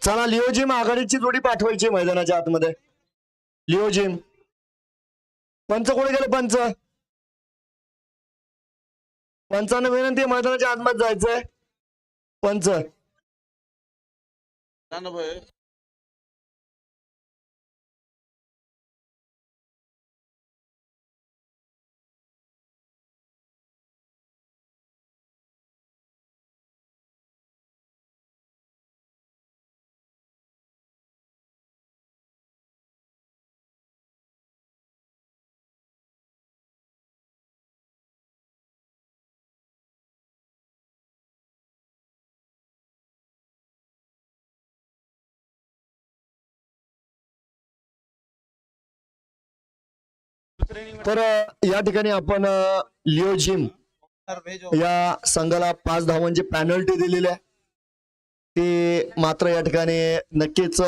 चला लिओजिम आघाडीची जोडी पाठवायची मैदानाच्या आतमध्ये. लिओजिम पंच कोणी गेले? पंचांना विनंती आहे मैदानाच्या आतमध्ये जायचंय. पंच तर या ठिकाणी आपण लिओजिम या संघाला 5 धावांची पॅनल्टी दिलेली आहे. ती मात्र या ठिकाणी नक्कीच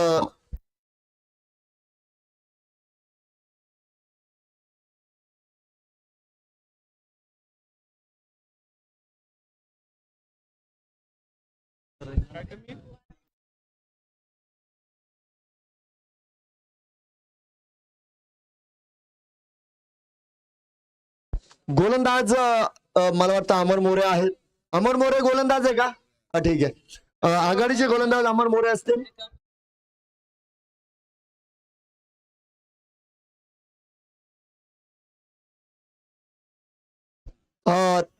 गोलंदाज मला वाटतं अमर मोरे आहेत. अमर मोरे गोलंदाज आहे का? ठीक आहे. आघाडीचे गोलंदाज अमर मोरे असतील.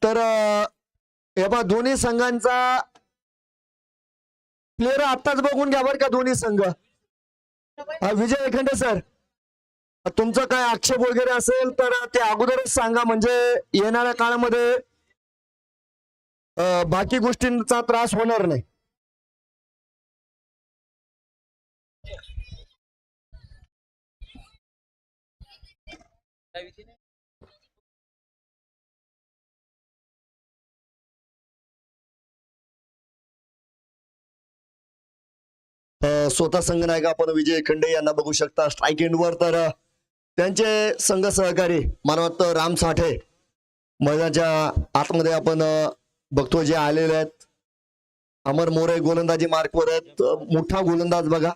तर हे बघा दोन्ही संघांचा प्लेयर आताच बघून घ्या बरं का. दोन्ही संघ. विजय एखंडे सर, तुमचा काय आक्षेप वगैरे असेल तर ते अगोदरच सांगा, म्हणजे येणाऱ्या काळामध्ये बाकी गोष्टींचा त्रास होणार नाही. स्वतः संघनायक आपण विजय खंडे यांना बघू शकता स्ट्राईक एंडवर. तर त्यांचे संघ सहकारी मला वाटतं राम साठे मैदानाच्या आतमध्ये आपण बघतो जे आलेले आहेत. अमर मोरे गोलंदाजी मार्कवर आहेत. मोठा गोलंदाज बघा.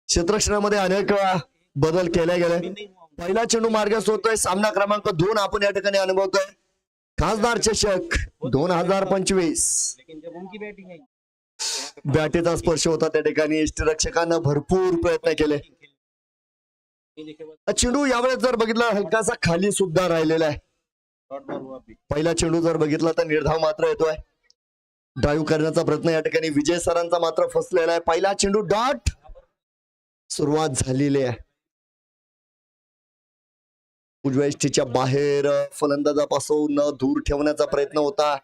क्षेत्ररक्षणामध्ये अनेक बदल केले गेले. पहिला चेंडू मार्गास होतोय. सामना क्रमांक 2 आपण या ठिकाणी अनुभवतोय. खासदार चषक 2025. बॅटीचा स्पर्श होता त्या ठिकाणी. यष्टीरक्षकांना भरपूर प्रयत्न केले. चेंडू यावेळेस जर बघितला हलकासा खाली सुद्धा राहिलेला आहे. पहिला चेंडू जर बघितला तर निर्धाव मात्र येतोय. ड्राईव्ह करण्याचा प्रयत्न या ठिकाणी विजय सरांचा मात्र फसलेला आहे. पहिला चेंडू डॉट. सुरुवात झालेली आहे. उजव्या यष्टीच्या बाहेर फलंदाजापासून दूर ठेवण्याचा प्रयत्न होता.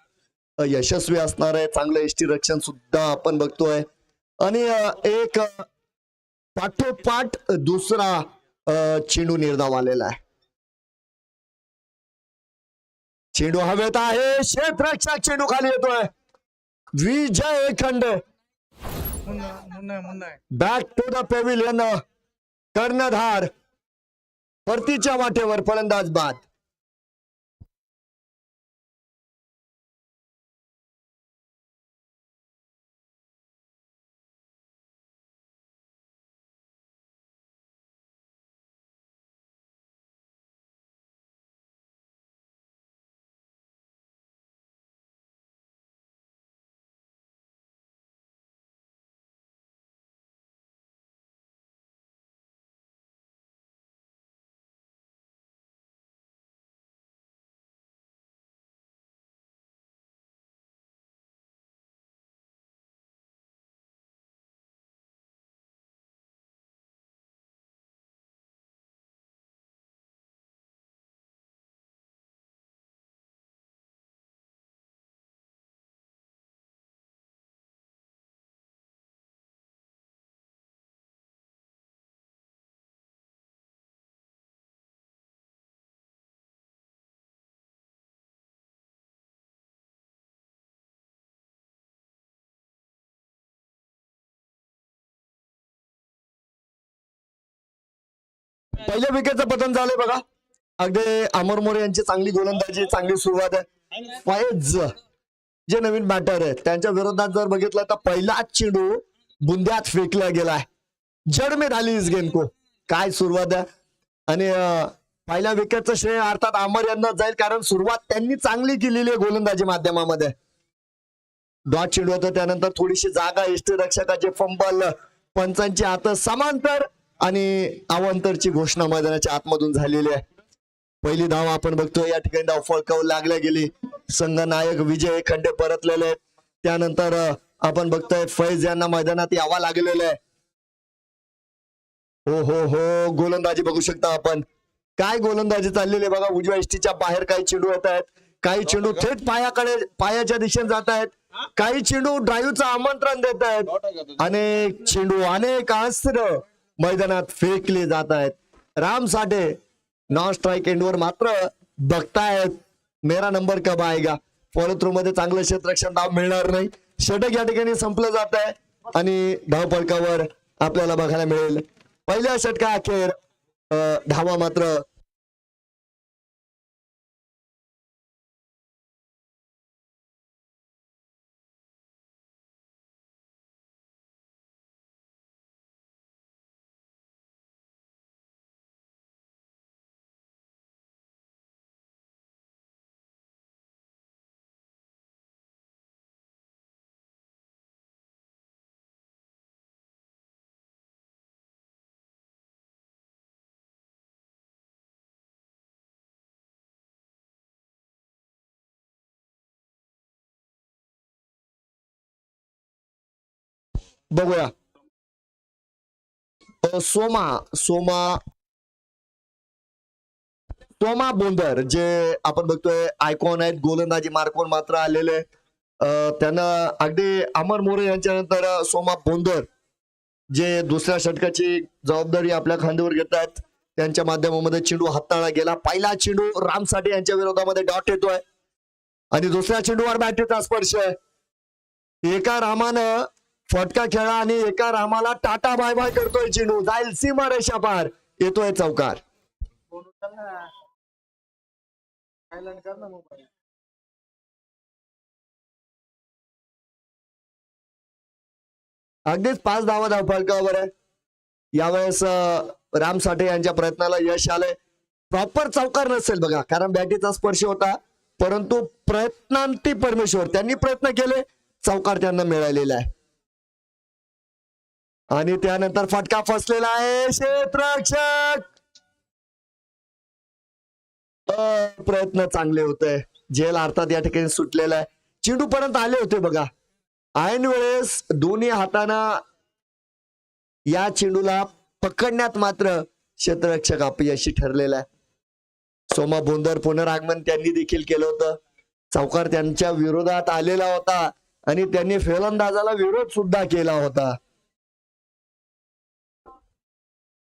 यशस्वी असणार आहे. चांगलं यष्टी रक्षण सुद्धा आपण बघतोय. आणि एक पाठोपाठ दुसरा चेंडू निर्धाव आलेला आहे. चेंडू हवेत आहे. क्षेत्ररक्षक चेंडू खाली येतोय. विजय खंडे बॅक टू द पेव्हिलियन. कर्णधार परतीच्या वाटेवर. फलंदाज बाद. पहिल्या विकेटचं पतन झालंय बघा. अगदी अमर मोरे यांची चांगली गोलंदाजी, चांगली सुरुवात आहे. फैज जे नवीन बॅटर आहे त्यांच्या विरोधात जर बघितलं तर पहिला चेंडू बुंद्यात फेकला गेलाय. जड में डाली इस गेंद को. काय सुरुवात आहे. आणि पहिल्या विकेटचं श्रेय अर्थात अमर यांना जाईल, कारण सुरुवात त्यांनी चांगली केलेली आहे गोलंदाजी माध्यमामध्ये. डॉट चेंडू होतं, त्यानंतर थोडीशी जागा यष्टीरक्षकाचे फंबल, पंचांची हात समांतर आणि अवांतरची घोषणा मैदानाच्या आतमधून झालेली आहे. पहिली धाव आपण बघतोय, या ठिकाणी धाव फळकावून लागल्या गेली. संघनायक विजय खंडे परतलेले आहेत. त्यानंतर आपण बघतोय फैज यांना मैदानात यावा लागलेलं आहे. हो गोलंदाजी बघू शकता आपण. काय गोलंदाजी चाललेली आहे बघा. उजव्या इष्टीच्या बाहेर काही चेंडू येत आहेत, काही चेंडू थेट पायाच्या दिशेने जात आहेत, काही चेंडू ड्राईव्हचं आमंत्रण देत आहेत, अनेक चेंडू अनेक अस्त्र मैदानात फेकले जात आहेत. राम साठे नॉन स्ट्राईक एंडवर मात्र बघतायत मेरा नंबर कब आएगा. फॉलो थ्रू मध्ये चांगलं क्षेत्ररक्षण धाव मिळणार नाही. षटक या ठिकाणी संपलं जात आहे आणि धाव फलकावर आपल्याला बघायला मिळेल पहिल्या षटका अखेर धावा मात्र बघूया. सोमा सोमा सोमा बोंदर जे आपण बघतोय आयकॉन आहेत, गोलंदाजी मार्कवर मात्र आलेले. त्यांना अगदी अमर मोरे यांच्या नंतर सोमा बोंदर जे दुसऱ्या षटकाची जबाबदारी आपल्या खांद्यावर घेत आहेत, त्यांच्या माध्यमामध्ये चेंडू हाताळला गेला. पहिला चेंडू राम साठे यांच्या विरोधामध्ये डॉट येतोय आणि दुसऱ्या चेंडूवर बॅटरीचा स्पर्श आहे. एका रामानं फटका खेळा आणि एका रामाला टाटा बाय बाय करतोय चेंडू. जाईल सीमा रेषा पार, येतोय चौकार. अगदीच 5 धावा धाव फलकावर आहे. यावेळेस राम साठे यांच्या प्रयत्नाला यश आलंय. प्रॉपर चौकार नसेल बघा, कारण बॅटीचा स्पर्श होता, परंतु प्रयत्नांती परमेश्वर, त्यांनी प्रयत्न केले, चौकार त्यांना मिळालेला आहे. आणि त्यानंतर फटका फसलेला आहे. क्षेत्ररक्षक प्रयत्न चांगले होते, झेल अर्थात या ठिकाणी सुटलेला आहे. चेंडू पर्यंत आले होते बघा. ऐन वेळेस दोन्ही हाताना या चेंडूला पकडण्यात मात्र क्षेत्ररक्षक अपयशी ठरलेला आहे. सोमा बोंदर पुनरागमन त्यांनी देखील केलं होतं. चौकार त्यांच्या विरोधात आलेला होता आणि त्यांनी फलंदाजाला विरोध सुद्धा केला होता.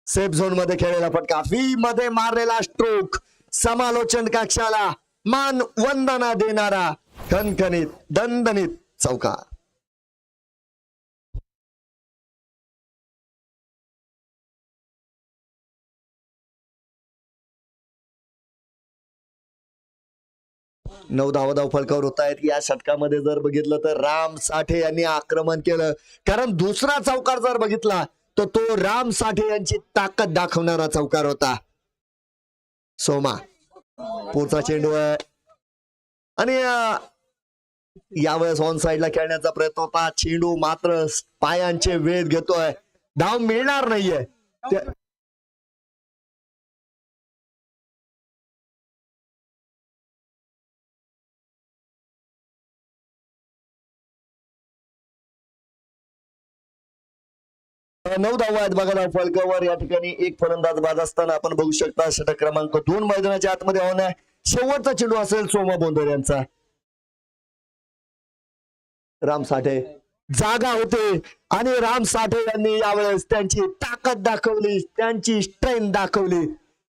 सेफ झोन मध्ये खेळलेला फटका, व्ही मध्ये मारलेला स्ट्रोक, समालोचन कक्षाला मान वंदना देणारा खणखणीत दणदणीत चौकार. नऊ धाव फलकावर होत आहेत. या षटकामध्ये जर बघितलं तर राम साठे यांनी आक्रमण केलं, कारण दुसरा चौकार जर बघितला तर तो राम साठे यांची ताकद दाखवणारा चौकार होता. सोमा पुढचा चेंडू आहे आणि यावेळेस ऑन साइडला खेळण्याचा प्रयत्न होता. चेंडू मात्र पायांचे वेध घेतोय, धाव मिळणार नाहीये. 9 धावा आहेत बघा धाव फलकावर. या ठिकाणी एक फलंदाज बाद असताना आपण बघू शकता षटक क्रमांक 2 मैदानाच्या आतमध्ये होणार. शेवटचा चेंडू असेल सोमा बोंदर यांचा. राम साठे जागा होते आणि राम साठे यांनी यावेळेस त्यांची ताकद दाखवली, त्यांची स्ट्रेंथ दाखवली.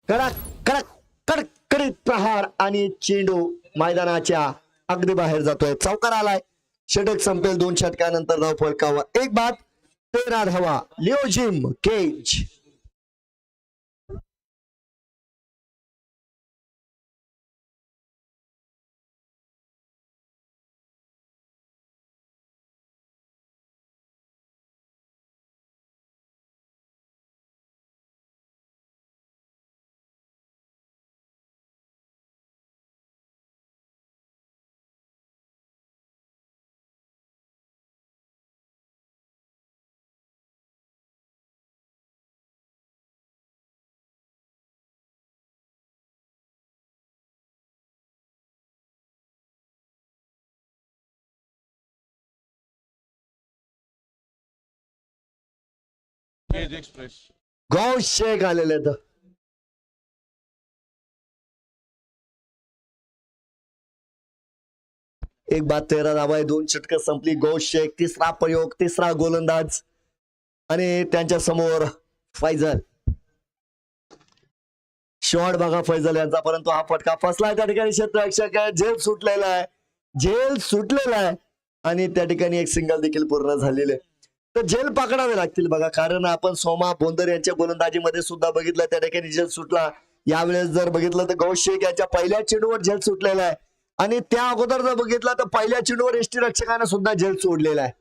कडक कडक कडकडीत प्रहार आणि चेंडू मैदानाच्या अगदी बाहेर जातोय. चौकार आलाय. षटक संपेल 2 षटकानंतर धाव फलकावर 1 बाद 13 धावा. लिओजिम केज. गौस शेख आलेले आहेत. एक बाद 13 धावा आहे, 2 षटकं संपली. गौस शेख तिसरा प्रयोग, तिसरा गोलंदाज आणि त्यांच्या समोर फैजल. शॉट बघा फैजल यांचा, परंतु हा फटका फसलाय त्या ठिकाणी. क्षेत्ररक्षक झेल सुटलेला आहे, झेल सुटलेला आहे आणि त्या ठिकाणी एक सिंगल देखील पूर्ण झालेले. तर झेल पकडावे लागतील बघा, कारण आपण सोमा बोंदर यांच्या गोलंदाजीमध्ये सुद्धा बघितलं त्या ठिकाणी झेल सुटला. यावेळेस जर बघितलं तर गौस शेख यांच्या पहिल्या चेंडूवर झेल सुटलेला आहे आणि त्या अगोदर जर बघितलं तर पहिल्या चेंडूवर एसटी रक्षकाने सुद्धा झेल सोडलेला आहे.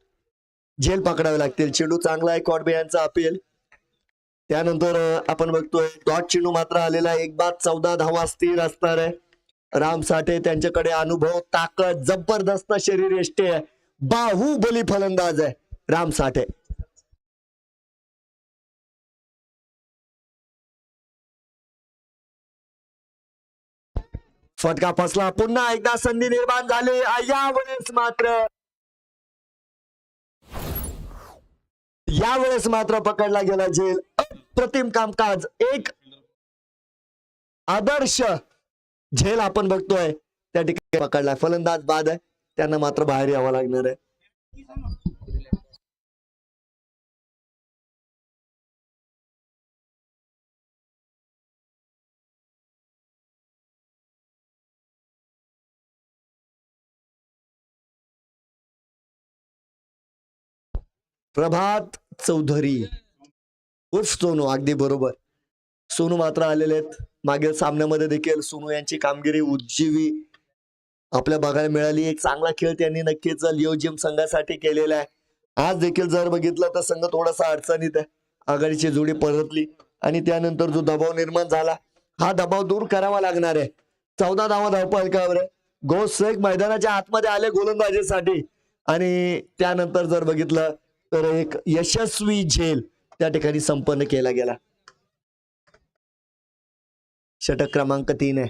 झेल पकडावे लागतील. चेंडू चांगला आहे, कॉडबे यांचा अपील. त्यानंतर आपण बघतोय डॉट चेंडू मात्र आलेला आहे. 1 बाद 14 धावा स्थिर असणार आहे. राम साठे त्यांच्याकडे अनुभव, ताकद, जबरदस्त शरीर यष्टी आहे, बाहुबली फलंदाज आहे राम साठे. फटका फसला, पुन्हा एकदा संधी निर्माण झाली. यावेळेस मात्र पकडला गेला झेल. अप्रतिम कामकाज, एक आदर्श झेल आपण बघतोय त्या ठिकाणी पकडला. फलंदाज बाद आहे, त्यांना मात्र बाहेर यावं लागणार आहे. प्रभात चौधरी उर्फ सोनू, अगदी बरोबर. सोनू मात्र आलेले आहेत. मागील सामन्यामध्ये देखील सोनू यांची कामगिरी उज्जीवी आपल्या बघायला मिळाली. एक चांगला खेळ त्यांनी नक्कीच लिओ जिम संघासाठी केलेला आहे. आज देखील जर बघितलं तर संघ थोडासा अडचणीत आहे. आघाडीची जोडी परतली आणि त्यानंतर जो दबाव निर्माण झाला हा दबाव दूर करावा लागणार आहे. 14 धावा धावफलकावर आहे. गौस शेख मैदानाच्या आतमध्ये आले गोलंदाजीसाठी आणि त्यानंतर जर बघितलं तर एक यशस्वी झेल त्या ठिकाणी संपन्न केला गेला. षटक क्रमांक 3 आहे.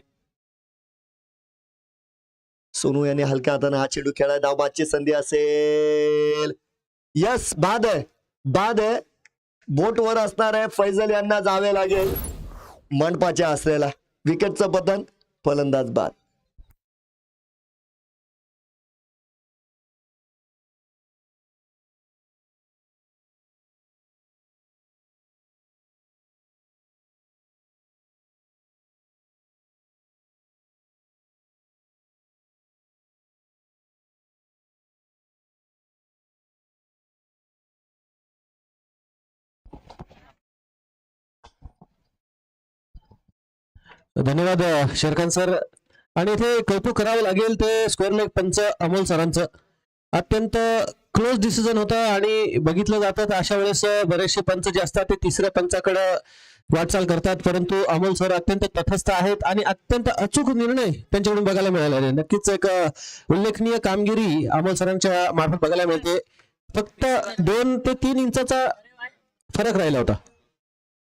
सोनू यांनी हलक्या हाताने हा चेंडू खेळाय. धावबादची संधी असेल. यस, बाद आहे, बाद आहे. बोटवर असणार आहे. फैजल यांना जावे लागेल मंडपाच्या असलेला. विकेटचं पतन, फलंदाज बाद. धन्यवाद शेरखान सर. आणि इथे कौतुक करावं लागेल ते स्क्वेअर लेग पंच अमोल सरांचं. अत्यंत क्लोज डिसिजन होता आणि बघितलं जातं तर अशा वेळेस बरेचसे पंच जे असतात ते तिसऱ्या पंचाकडे वाटचाल करतात, परंतु अमोल सर अत्यंत तटस्थ आहेत आणि अत्यंत अचूक निर्णय त्यांच्याकडून बघायला मिळाला आहे. नक्कीच एक उल्लेखनीय कामगिरी अमोल सरांच्या मार्फत बघायला मिळते. फक्त 2 ते 3 इंचाचा फरक राहिला होता.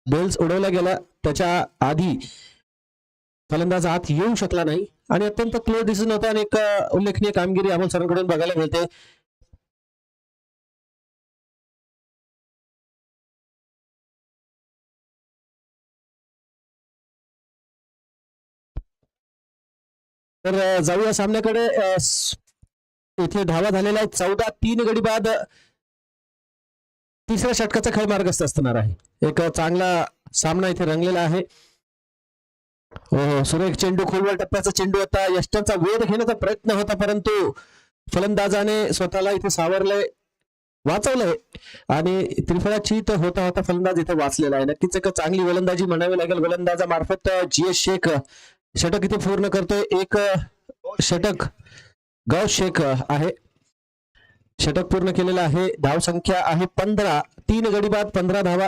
बेल्स उडवला गेला, त्याच्या आधी फलंदाज आत येऊ शकला नाही आणि अत्यंत क्लोज डिसिजन होता आणि एक उल्लेखनीय कामगिरी अमोल सरांकडून बघायला मिळते. तर जाऊया सामन्याकडे. इथे धावा झालेला आहे 14. 3 गडी बाद तिसऱ्या षटकाचा खेळ मार्गस्थ असणार आहे. एक चांगला सामना इथे रंगलेला आहे. हो, सुरेख चेंडू, खोलवर टप्प्याचा चेंडू होता. यष्टांचा वेध घेण्याचा प्रयत्न होता, परंतु फलंदाजाने स्वतःला इथे सावरलंय, वाचवलंय आणि त्रिफळाची तर होता होता फलंदाज इथे वाचलेला आहे. नक्कीच एक चांगली गोलंदाजी म्हणावी लागेल गोलंदाजामार्फत. GS शेख षटक इथे पूर्ण करतोय. एक षटक गौस शेख आहे, षटक पूर्ण केलेलं आहे. धाव संख्या आहे 15. 3 गडी बाद 15 धावा.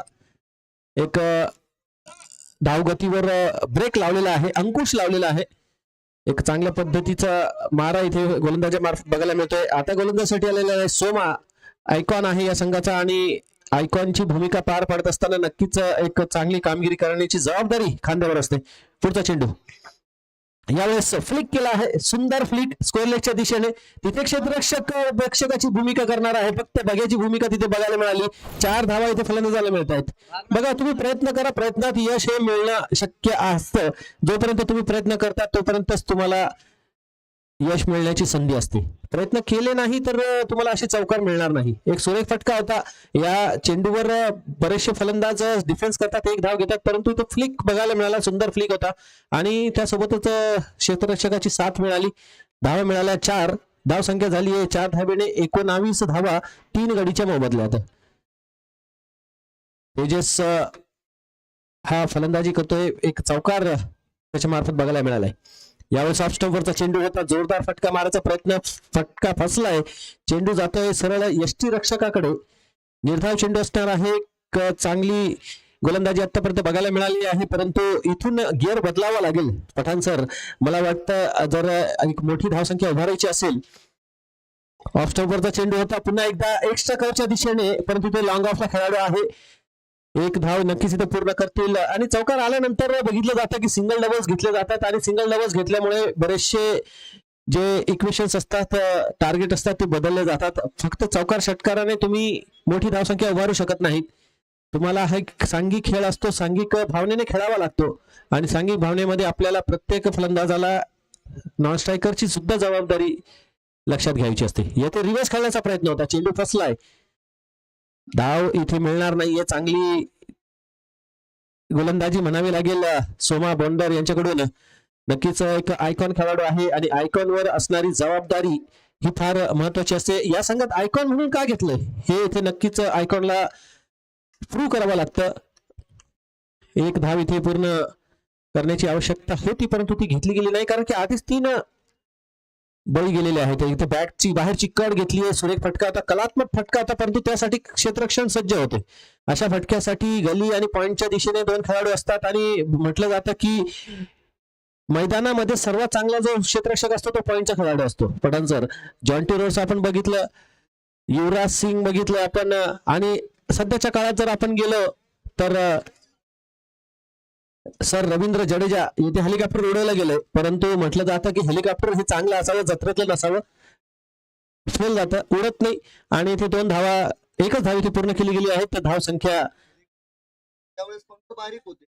एक धावगतीवर ब्रेक लावलेला आहे, अंकुश लावलेला आहे. एक चांगल्या पद्धतीचा मारा इथे गोलंदाजामार्फत बघायला मिळतोय. आता गोलंदाजासाठी आलेला आहे सोमा. आयकॉन आहे या संघाचा आणि आयकॉनची भूमिका पार पाडत असताना नक्कीच एक चांगली कामगिरी करण्याची जबाबदारी खांद्यावर असते. पुढचा चेंडू यावेळेस फ्लिक केला आहे, सुंदर फ्लिक स्क्वेअर लेगच्या दिशेने. तिथे क्षेत्ररक्षक रक्षकाची भूमिका करणार आहे, फक्त बघ्याची भूमिका तिथे बघायला मिळाली. 4 धावा इथे फलंदाजाला मिळत आहेत. बघा, तुम्ही प्रयत्न करा, प्रयत्नात यश हे मिळणं शक्य असतं. जोपर्यंत तुम्ही प्रयत्न करता तोपर्यंतच तुम्हाला यश मिळण्याची संधी असते. प्रयत्न केले नाही तर तुम्हाला अशी चौकार मिळणार नाही. एक सुरेख फटका होता. या चेंडूवर बरेचसे फलंदाज डिफेन्स करतात, 1 धाव घेतात, परंतु तो फ्लिक बघायला मिळाला, सुंदर फ्लिक होता आणि त्यासोबतच क्षेत्ररक्षकाची साथ मिळाली. धावा मिळाल्या 4. धाव संख्या झाली आहे 4 धावेने 19 धावा 3 गडीच्या मोबदल्यात. तेजस हा फलंदाजी करतोय, एक चौकार त्याच्या मार्फत बघायला मिळालाय. यावेळेस ऑफ स्टंपवरचा चेंडू होता, जोरदार फटका मारायचा प्रयत्न, फटका फसलाय. चेंडू जातोय सरळ यष्टी रक्षकाकडे. निर्धाव चेंडू असणार आहे. एक चांगली गोलंदाजी आतापर्यंत बघायला मिळाली आहे, परंतु इथून गिअर बदलावा लागेल पठाण सर. मला वाटतं जर एक मोठी धावसंख्या उभारायची असेल. ऑफ स्टंपवरचा चेंडू होता, पुन्हा एकदा एक्स्ट्रा कव्हरच्या दिशेने, परंतु ते लॉंग ऑफला खेळाडू आहे. 1 धाव नक्कीच इथे पूर्ण करतील. आणि चौकार आल्यानंतर बघितलं जातं की सिंगल डबल्स घेतले जातात आणि सिंगल डबल्स घेतल्यामुळे बरेचसे जे इक्वेशन्स असतात, टार्गेट असतात, ते बदलले जातात. फक्त चौकार षटकाराने तुम्ही मोठी धावसंख्या उभारू शकत नाहीत. तुम्हाला हा एक सांघिक खेळ असतो, सांघिक भावनेने खेळावा लागतो आणि सांघिक भावनेमध्ये आपल्याला प्रत्येक फलंदाजाला नॉन स्ट्रायकरची सुद्धा जबाबदारी लक्षात घ्यायची असते. येथे रिव्हर्स खेळण्याचा प्रयत्न होता, चेंडू फसलाय. धाव इथे मिळणार नाहीये. चांगली गोलंदाजी म्हणावी लागेल सोमा बोंडर यांच्याकडून. नक्कीच एक आयकॉन खेळाडू आहे आणि आयकॉनवर असणारी जबाबदारी ही फार महत्वाची असते. या संघात आयकॉन म्हणून का घेतलंय हे इथे नक्कीच आयकॉनला प्रूव्ह करावं लागतं. 1 धाव इथे पूर्ण करण्याची आवश्यकता होती, परंतु ती घेतली गेली नाही, कारण की आधीच 3 बळी गेलेले आहेत. इथे बॅटची बाहेरची कड घेतली आहे. सुरेख फटका होता, कलात्मक फटका होता, परंतु त्यासाठी क्षेत्ररक्षण सज्ज होते. अशा फटक्यासाठी गली आणि पॉइंटच्या दिशेने 2 खेळाडू असतात आणि म्हटलं जातं की मैदानामध्ये सर्वात चांगला जो क्षेत्ररक्षक असतो तो पॉइंटचा खेळाडू असतो. पठाण सर, जॉन्टी रोड्स आपण बघितलं, युवराज सिंग बघितलं आपण, आणि सध्याच्या काळात जर आपण गेलो तर सर रवींद्र जडेजा येथे हेलिकॉप्टर उडवलं गेलंय, परंतु म्हटलं जातं की हेलिकॉप्टर हे चांगलं असावं, जत्रेतलं नसावं. फेल जातं, उडत नाही. आणि इथे 2 धावा, 1च धाव इथे पूर्ण केली गेली आहे. तर धाव संख्या त्यावेळेस फक्त बारीक होते.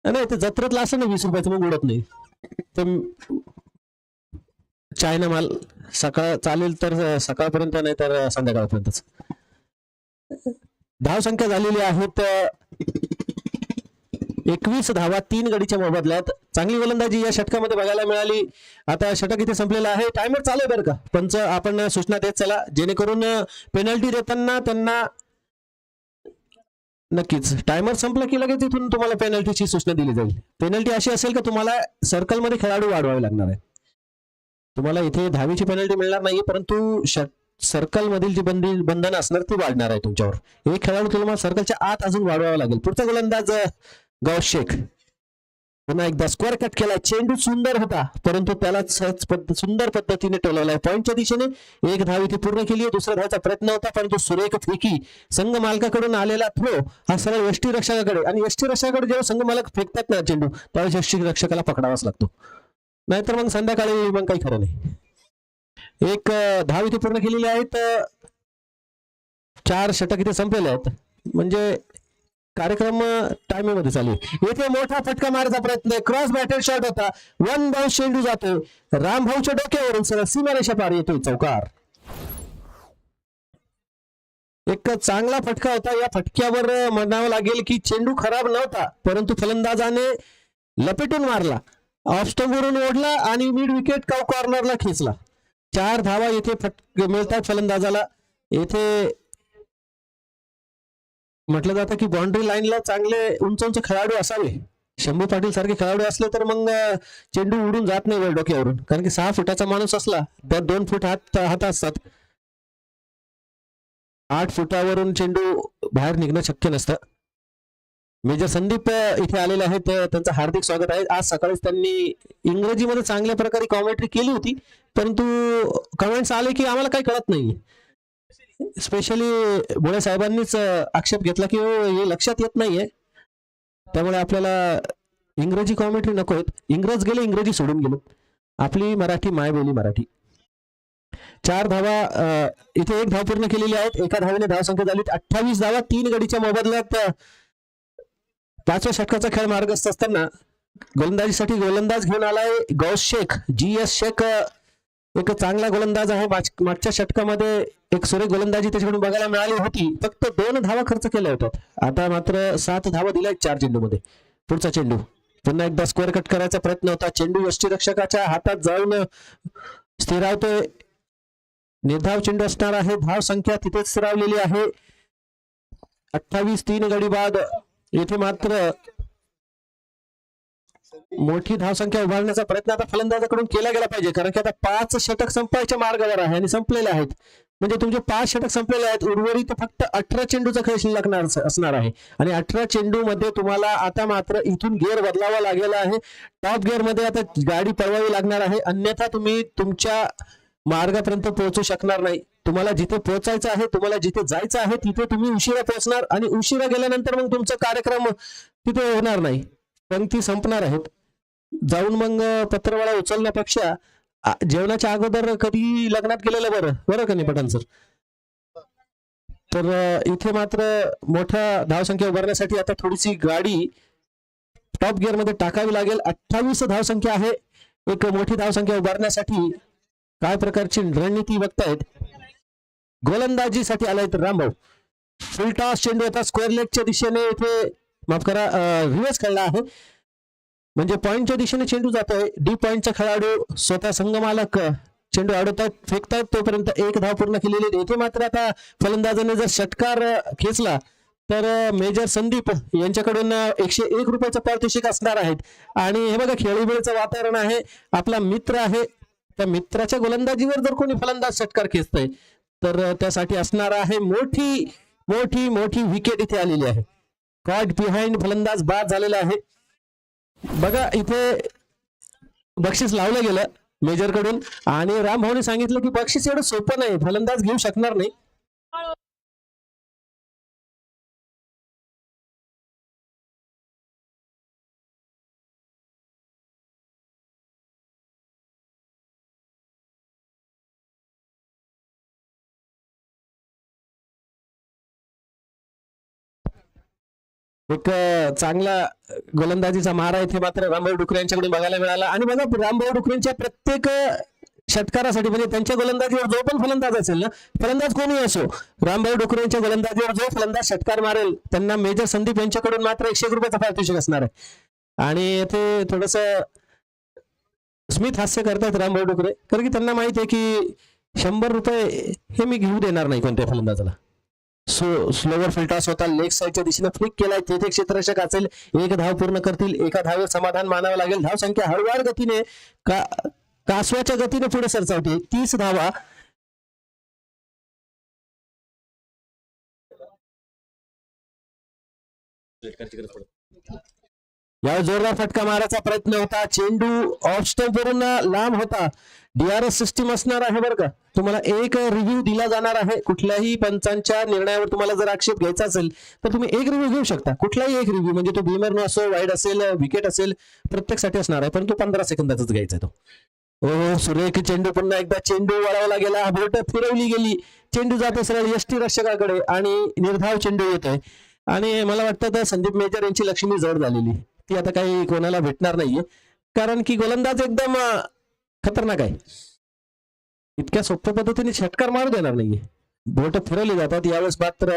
नाही, ते जत्रेतलं असं नाही 20 रुपयाचं, मग उडत नाही. तर चायना माल सकाळ चालेल तर सकाळपर्यंत, नाही तर संध्याकाळपर्यंतच. धाव संख्या झालेली आहेत 21 धावा 3 गडीच्या मोबदल्यात. चांगली गोलंदाजी या षटकामध्ये बघायला मिळाली. आता षटक इथे संपलेलं आहे. टायमर चालू आहे बरं का, पंच आपण सूचना देत चला, जेणेकरून पेनल्टी देताना त्यांना नक्कीच टायमर संपला की लगेच इथून तुम्हाला पेनल्टीची सूचना दिली जाईल. पेनल्टी अशी असेल की तुम्हाला सर्कलमध्ये खेळाडू वाढवावे लागणार आहे. तुम्हाला इथे धावीची पेनल्टी मिळणार नाही, परंतु सर्कल मधील जी बंधन असणार ती वाढणार आहे तुमच्यावर. एक खेळाडू तुम्हाला सर्कलच्या आत अजून वाढवावा लागेल. पुढचा गोलंदाज गौस शेख. पुन्हा एकदा स्क्वेअर कट केला. चेंडू सुंदर होता, परंतु त्याला सुंदर पद्धतीने टोलवलाय. पॉइंटच्या दिशेने 1 धाव इथे पूर्ण केली आहे. दुसरा धावाचा प्रयत्न होता, परंतु सुरेख फेकी संघ मालकाकडून आलेला थ्रो हा सरळ यष्टी रक्षकाकडे, आणि यष्टी रक्षकाकडे जेव्हा संघ मालक फेकतात ना चेंडू, त्यावेळेस यष्टी रक्षकाला पकडावाच लागतो, नाहीतर मग संध्याकाळी मग काही खरं नाही. 1 धाव इथे पूर्ण केलेली आहेत. 4 षटक इथे संपलेले आहेत, म्हणजे कार्यक्रम टाइममध्ये चालू आहे. येथे मोठा फटका मारायचा प्रयत्न, क्रॉस बॅटेड शॉट होता, 1 बाउन्स चेंडू जातो रामभाऊच्या डोक्यावरून, सरळ सीमारेषा पार येतोय चौकार. एक चांगला फटका होता. या फटक्यावर म्हणावं लागेल की चेंडू खराब नव्हता, परंतु फलंदाजाने लपेटून मारला, ऑफ स्टंपवरून ओढला आणि मिड विकेट कॉर्नरला खेचला. 4 धावा येथे मिळतात फलंदाजाला. येथे म्हटलं जातं की बाउंड्री लाईनला चांगले उंच उंच खेळाडू असावे. शंभू पाटील सारखे खेळाडू असले तर मग चेंडू उडून जात नाही वर डोक्यावरून, कारण की 6 फुटाचा माणूस असला त्यात 2 फूट हात असतात. 8 फुटावरून चेंडू बाहेर निघणं शक्य नसतं. मेजर संदीप इथे आलेले आहेत, त्यांचं हार्दिक स्वागत आहे. आज सकाळीच त्यांनी इंग्रजीमध्ये चांगल्या प्रकारे कॉमेंट्री केली होती, परंतु कमेंट्स आले की आम्हाला काही कळत नाही. स्पेशली भोळे साहेबांनीच आक्षेप घेतला की हे लक्षात येत नाहीये, त्यामुळे आपल्याला इंग्रजी कॉमेंट्री नको आहेत. इंग्रज गेले, इंग्रजी सोडून गेलो. आपली मराठी मायबोली मराठी. 4 धावा इथे 1 धाव पूर्ण केलेली आहेत. एका धावेने धावसंख्या झाली 28 धावा. 3 गडीच्या मोबदल्यात 5व्या षटकाचा खेळ मार्गस्थ असताना गोलंदाजीसाठी गोलंदाज घेऊन आलाय गौस शेख. GS शेख एक चांगला गोलंदाज आहे. मागच्या षटकामध्ये एक सुरेख गोलंदाजी त्याच्याकडून बघायला मिळाली होती. फक्त 2 धावा खर्च केल्या होत्या. आता मात्र 7 धावा दिल्या 4 चेंडूमध्ये. पुढचा चेंडू पुन्हा एकदा स्क्वेअर कट करायचा प्रयत्न होता. चेंडू यष्टीरक्षकाच्या हातात जाऊन स्थिरावतोय. निर्धाव चेंडू असणार आहे. धाव संख्या तिथेच स्थिरावलेली आहे 28. 3 गडी बाद. येथे मात्र मोठी धावसंख्या उभारण्याचा प्रयत्न आता फलंदाजाकडून केला गेला पाहिजे, कारण की आता 5 षटक संपायच्या मार्गावर आहे आणि संपलेले आहेत. म्हणजे तुमचे 5 षटक संपलेले आहेत. उर्वरित फक्त 18 चेंडूचा खेळ शिल्लक असणार आहे आणि 18 चेंडू मध्ये तुम्हाला आता मात्र इथून गिअर बदलावा लागलेला आहे. टॉप गिअर मध्ये आता गाडी पळवावी लागणार आहे, अन्यथा तुम्ही तुमच्या मार्गापर्यंत पोहोचू शकणार नाही. तुम्हाला जिथे पोहोचायचं आहे, तुम्हाला जिथे जायचं आहे, तिथे तुम्ही उशिरा पोहोचणार आणि उशिरा गेल्यानंतर मग तुमचा कार्यक्रम तिथे होणार नाही. पंक्ती संपणार आहेत. जाऊन मग पत्रवाळा उचलण्यापेक्षा जेवणाच्या अगोदर कधी लग्नात गेलेलं बरं. बरं का नाही पठाण सर? तर इथे मात्र मोठ्या धावसंख्या उभारण्यासाठी आता थोडीशी गाडी टॉप गिअर मध्ये टाकावी लागेल. 28 धावसंख्या आहे. एक मोठी धावसंख्या उभारण्यासाठी काय प्रकारची रणनीती बघतायत? गोलंदाजीसाठी आलाय तर रामभाऊ. फुल टॉस चेंडू आता स्क्वेअर लेगच्या दिशेने इथे माफ करा रिव्हर्स खेळला आहे, म्हणजे पॉइंटच्या दिशेने चेंडू जातोय. डी पॉइंटचा खेळाडू स्वतः संघमालक चेंडू अडवतात फेकतात तोपर्यंत 1 धाव पूर्ण केलेली. येथे मात्र आता फलंदाजाने जर षटकार खेचला तर मेजर संदीप यांच्याकडून 101 रुपयाचं पारितोषिक असणार आहेत. आणि हे बघा खेळीमेळीचं वातावरण आहे. आपला मित्र आहे, त्या मित्राच्या गोलंदाजीवर जर कोणी फलंदाज षटकार खेचतय तर त्यासाठी असणार आहे मोठी मोठी मोठी विकेट इथे आलेली आहे. कॉट बिहाइंड फलंदाज बाद झालेला आहे. बघा इथे बक्षीस लावलं गेलं मेजर कडून आणि रामभाऊने सांगितलं की बक्षीस एवढं सोपं नाही, फलंदाज घेऊ शकणार नाही. एक चांगला गोलंदाजीचा मारा इथे मात्र रामभाऊ डुकरे यांच्याकडून बघायला मिळाला. आणि बघा रामभाऊ डुकरेंच्या प्रत्येक षटकारासाठी म्हणजे त्यांच्या गोलंदाजीवर जो पण फलंदाज असेल ना, फलंदाज कोणी असो, रामभाऊ डुकरे यांच्या गोलंदाजीवर जो फलंदाज षटकार मारेल त्यांना मेजर संदीप यांच्याकडून मात्र 101 रुपयाचा पारितोषिक असणार आहे. आणि येथे थोडस स्मित हास्य करतात रामभाऊ डुकरे, कारण की त्यांना माहित आहे की 100 रुपये हे मी घेऊ देणार नाही कोणत्या फलंदाजाला. स्लोवर फिल्टॉस होता, लेग साईडच्या दिशेने फ्लिक केलाय. तेथे क्षेत्ररक्षक असेल, 1 धाव पूर्ण करतील. एका धावेवर समाधान मानावं लागेल. धाव संख्या हळूवार गतीने कासवाच्या गतीने पुढे सरसावते. 30 धावा. यावेळी जोरदार फटका मारायचा प्रयत्न होता. चेंडू ऑफ स्टंप वरून लांब होता. DRS सिस्टीम असणार आहे बरं का. तुम्हाला एक रिव्ह्यू दिला जाणार आहे. कुठल्याही पंचांच्या निर्णयावर तुम्हाला जर आक्षेप घ्यायचा असेल तर तुम्ही एक रिव्ह्यू घेऊ शकता. कुठलाही एक रिव्ह्यू, म्हणजे तो बीमर न असो, वाईड असेल, विकेट असेल, प्रत्येकसाठी असणार आहे, पण तो 15 सेकंदाचाच घ्यायचा तो. ओ सुरेख चेंडू. पुन्हा एकदा चेंडू वळवला गेला, बोट फिरवली गेली. चेंडू जातो सरळ यष्टी रक्षकाकडे आणि निर्धाव चेंडू येतोय. आणि मला वाटतं तर संदीप मेजर यांची लक्ष्मी जड झालेली, ती आता काही कोणाला भेटणार नाहीये, कारण की गोलंदाज एकदम खतरनाक आहे. इतक्या सोप्या पद्धतीने षटकार मारू देणार नाहीये. बोट फिरवली जातात. यावेळेस मात्र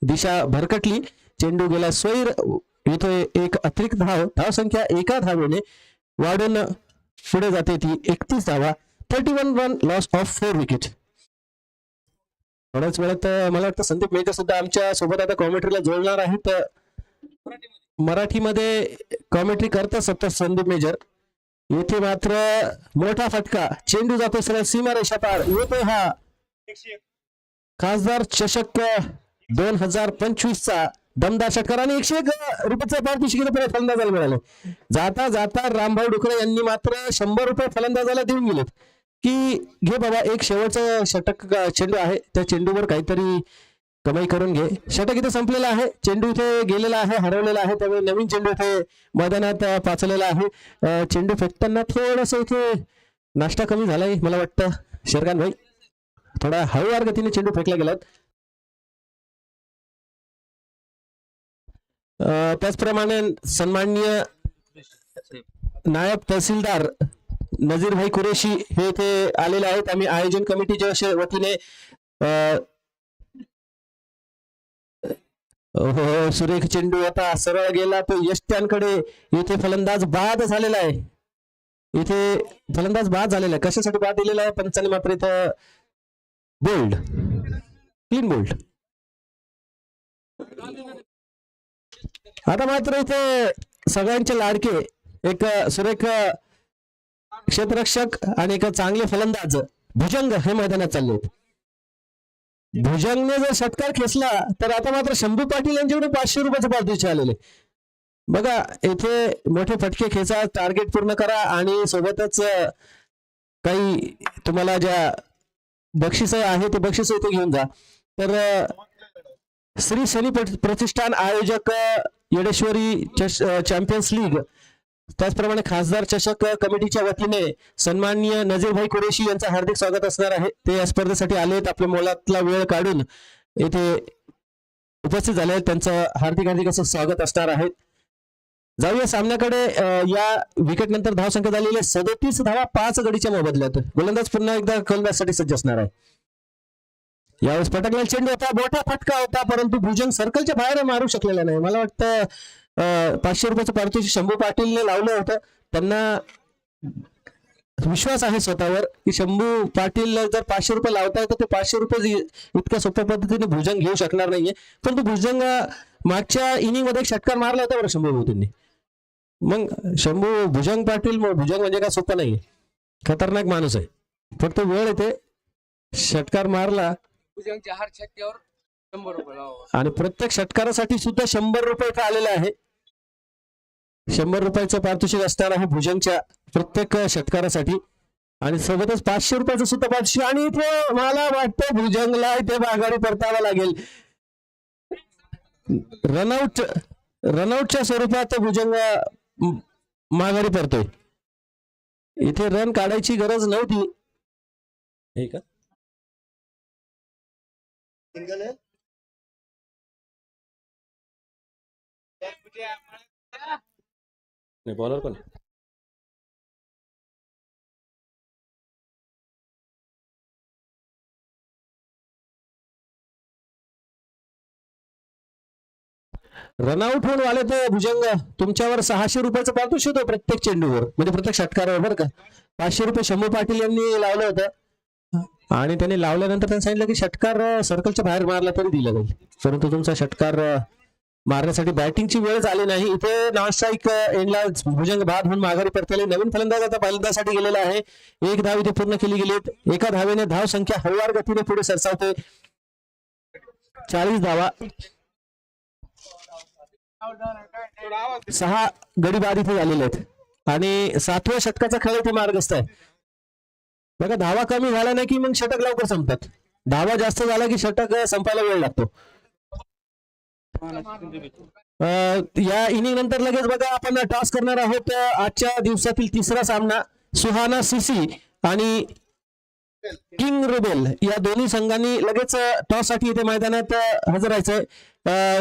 दिशा भरकटली. चेंडू गेला स्वैर. येतोय एक अतिरिक्त धाव. धाव संख्या एका धावेने वाढून पुढे जाते ती 31 धावा. 31 रन, लॉस ऑफ 4 विकेट. थोड्याच वेळात मला वाटतं संदीप मेजर सुद्धा आमच्या सोबत आता कॉमेंट्रीला जोडणार आहेत. मराठीमध्ये कॉमेंट्री करतात सतत संदीप मेजर. येथे मात्र मोठा फटका. चेंडू जातो सरळ सीमारेषा पार. येतोय हा खासदार चषक 2025चा दमदार षटकार आणि 101 रुपयाचा पारितोषिक फलंदाजाला मिळाले. जाता जाता रामभाऊ डुकरे यांनी मात्र 100 रुपये फलंदाजाला देऊन गेलेत की घे बाबा, एक शेवटचं षटक चेंडू आहे, त्या चेंडूवर काहीतरी कमाई करून घे. षटक इथे संपलेला आहे. चेंडू इथे गेलेला आहे, हरवलेला आहे. त्यामुळे नवीन चेंडू इथे मैदानात पाचलेला आहे. चेंडू फेकताना थोडस इथे नाश्ता कमी झालाय मला वाटतं शेरखान भाई, थोडा हळूवार गतीने चेंडू फेकला गेला. त्याचप्रमाणे सन्माननीय नायब तहसीलदार नजीर भाई कुरेशी हे इथे आलेले आहेत. आम्ही आयोजन कमिटीच्या वतीने सुरेख चेंडू आता सरळ गेला तो यष्ट्यांकडे. इथे फलंदाज बाद झालेला आहे. इथे फलंदाज बाद झालेला आहे. कशासाठी बाद दिलेला आहे पंचांनी मात्र इथं बोल्ड, क्लीन बोल्ड. आता मात्र इथे सगळ्यांचे लाडके एक सुरेख क्षेत्ररक्षक आणि एक चांगले फलंदाज भुजंग हे मैदानात चालले. भुजंगने जर षटकार खेचला तर आता मात्र शंभू पाटील यांच्याकडे 500 रुपयाचे पारितोषिक आलेले. बघा इथे मोठे फटके खेचा, टार्गेट पूर्ण करा आणि सोबतच काही तुम्हाला ज्या बक्षीस आहे ते बक्षीस इथे घेऊन जा. तर श्री शनी प्रतिष्ठान आयोजक येडेश्वरी चॅम्पियन्स लीग, त्याचप्रमाणे खासदार चषक कमिटीच्या वतीने सन्माननीय नजीरभाई कुरेशी यांचं हार्दिक स्वागत असणार आहे. ते या स्पर्धेसाठी आलेत, आपल्या मोलातला वेळ काढून इथे उपस्थित झाले आहेत. त्यांचं हार्दिक हार्दिक असं स्वागत असणार आहे. जाऊया सामन्याकडे. या विकेट नंतर धावसंख्या झालेली 37 धावा 5 गडीच्या मोबदल्यात. गोलंदाज पुन्हा एकदा गोलंदाजसाठी सज्ज असणार आहे. यावेळेस पटकलेला चेंडू होता, मोठा फटका होता, परंतु भुजंग सर्कलच्या बाहेर मारू शकलेला नाही. मला वाटतं 500 रुपयाचं पारितोषिक शंभू पाटीलने लावलं होतं. त्यांना विश्वास आहे स्वतःवर की शंभू पाटील जर 500 रुपये लावताय तर ते 500 रुपये इतक्या सोप्या पद्धतीने भुजंग घेऊ शकणार नाहीये. परंतु भुजंग मागच्या इनिंग मध्ये एक षटकार मारला होता बरं शंभू भाऊतींनी. मग शंभू भुजंग पाटील, भुजंग म्हणजे काय सोपं नाहीये, खतरनाक माणूस आहे. फक्त वेळ येते, षटकार मारला आणि प्रत्येक षटकारासाठी सुद्धा 100 रुपये इथे आलेला आहे. 100 रुपयाचं पारितोषिक असणार आहे भुजंगच्या प्रत्येक षटकारासाठी आणि सोबतच 500 रुपयाचं सुद्धा पारितोषिक. आणि इथे मला वाटतं भुजंगला इथे माघारी परतावं लागेल. रनआउटच्या स्वरूपात भुजंग माघारी परतोय. इथे रन काढायची गरज नव्हती. हे का सिंगल आहे? नाही, बॉलर पण रनआउट होऊन आले तर भुजंग तुमच्यावर 600 रुपयाचं पारितोषिक होतं प्रत्येक चेंडूवर, म्हणजे प्रत्येक षटकारावर बरं का. 500 रुपये शंभू पाटील यांनी लावलं होतं आणि त्यांनी लावल्यानंतर त्यांनी सांगितलं की षटकार सर्कलच्या बाहेर मारला तरी दिला जाईल, परंतु तुमचा षटकार मारण्यासाठी बॅटिंगची वेळच आली नाही. इथे नॉन स्ट्राईक एंडला भुजंग बाद होऊन माघारी परतले. नवीन फलंदाज आता फलंदाजासाठी गेलेला आहे. एक धाव इथे पूर्ण केली गेली. एका धावेने धाव संख्या हळूवार गतीने पुढे सरसावते. 40 धावा, 6 गडी बाद इथे झालेले आहेत आणि 7व्या षटकाचा खेळ इथे मार्गस्थ आहे. बघा धावा कमी झाला नाही की मग षटक लवकर संपतात. धावा जास्त झाला की षटक संपायला वेळ लागतो. या इनिंग नंतर लगेच बघा आपण टॉस करणार आहोत. आजच्या दिवसातील तिसरा सामना सुहाना सीसी आणि किंग रुबेल या दोन्ही संघांनी लगेच टॉस साठी इथे मैदानात हजर राहायचंय.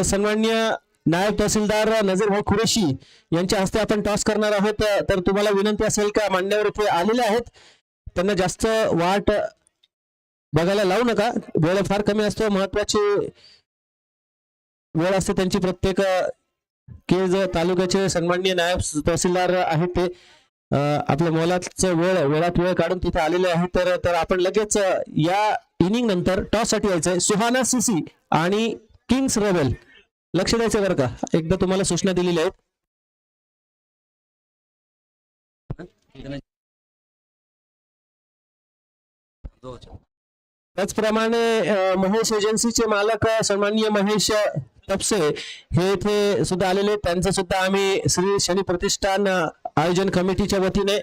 सन्माननीय नायब तहसीलदार नजीरभाई कुरेशी यांच्या हस्ते आपण टॉस करणार आहोत. तर तुम्हाला विनंती असेल का मान्यवर इथे आलेले आहेत त्यांना जास्त वाट बघायला लावू नका. वेळ फार कमी असतो, महत्वाची वेळ असते त्यांची. प्रत्येक केज तालुक्याचे सन्माननीय नायब तहसीलदार आहेत ते आपल्या मोलाचं वेळात वेळ काढून तिथे आलेले आहेत. तर आपण लगेच या इनिंग नंतर टॉस साठी यायचंय. सुहाना सीसी आणि किंग्स रेबेल, लक्ष द्यायचं बरं का, एकदा तुम्हाला सूचना दिलेल्या आहेत. त्याचप्रमाणे महेश एजन्सीचे मालक सन्माननीय महेश तपसे हे इथे सुद्धा आलेले. त्यांचं सुद्धा आम्ही श्री शनी प्रतिष्ठान आयोजन कमिटीच्या वतीने,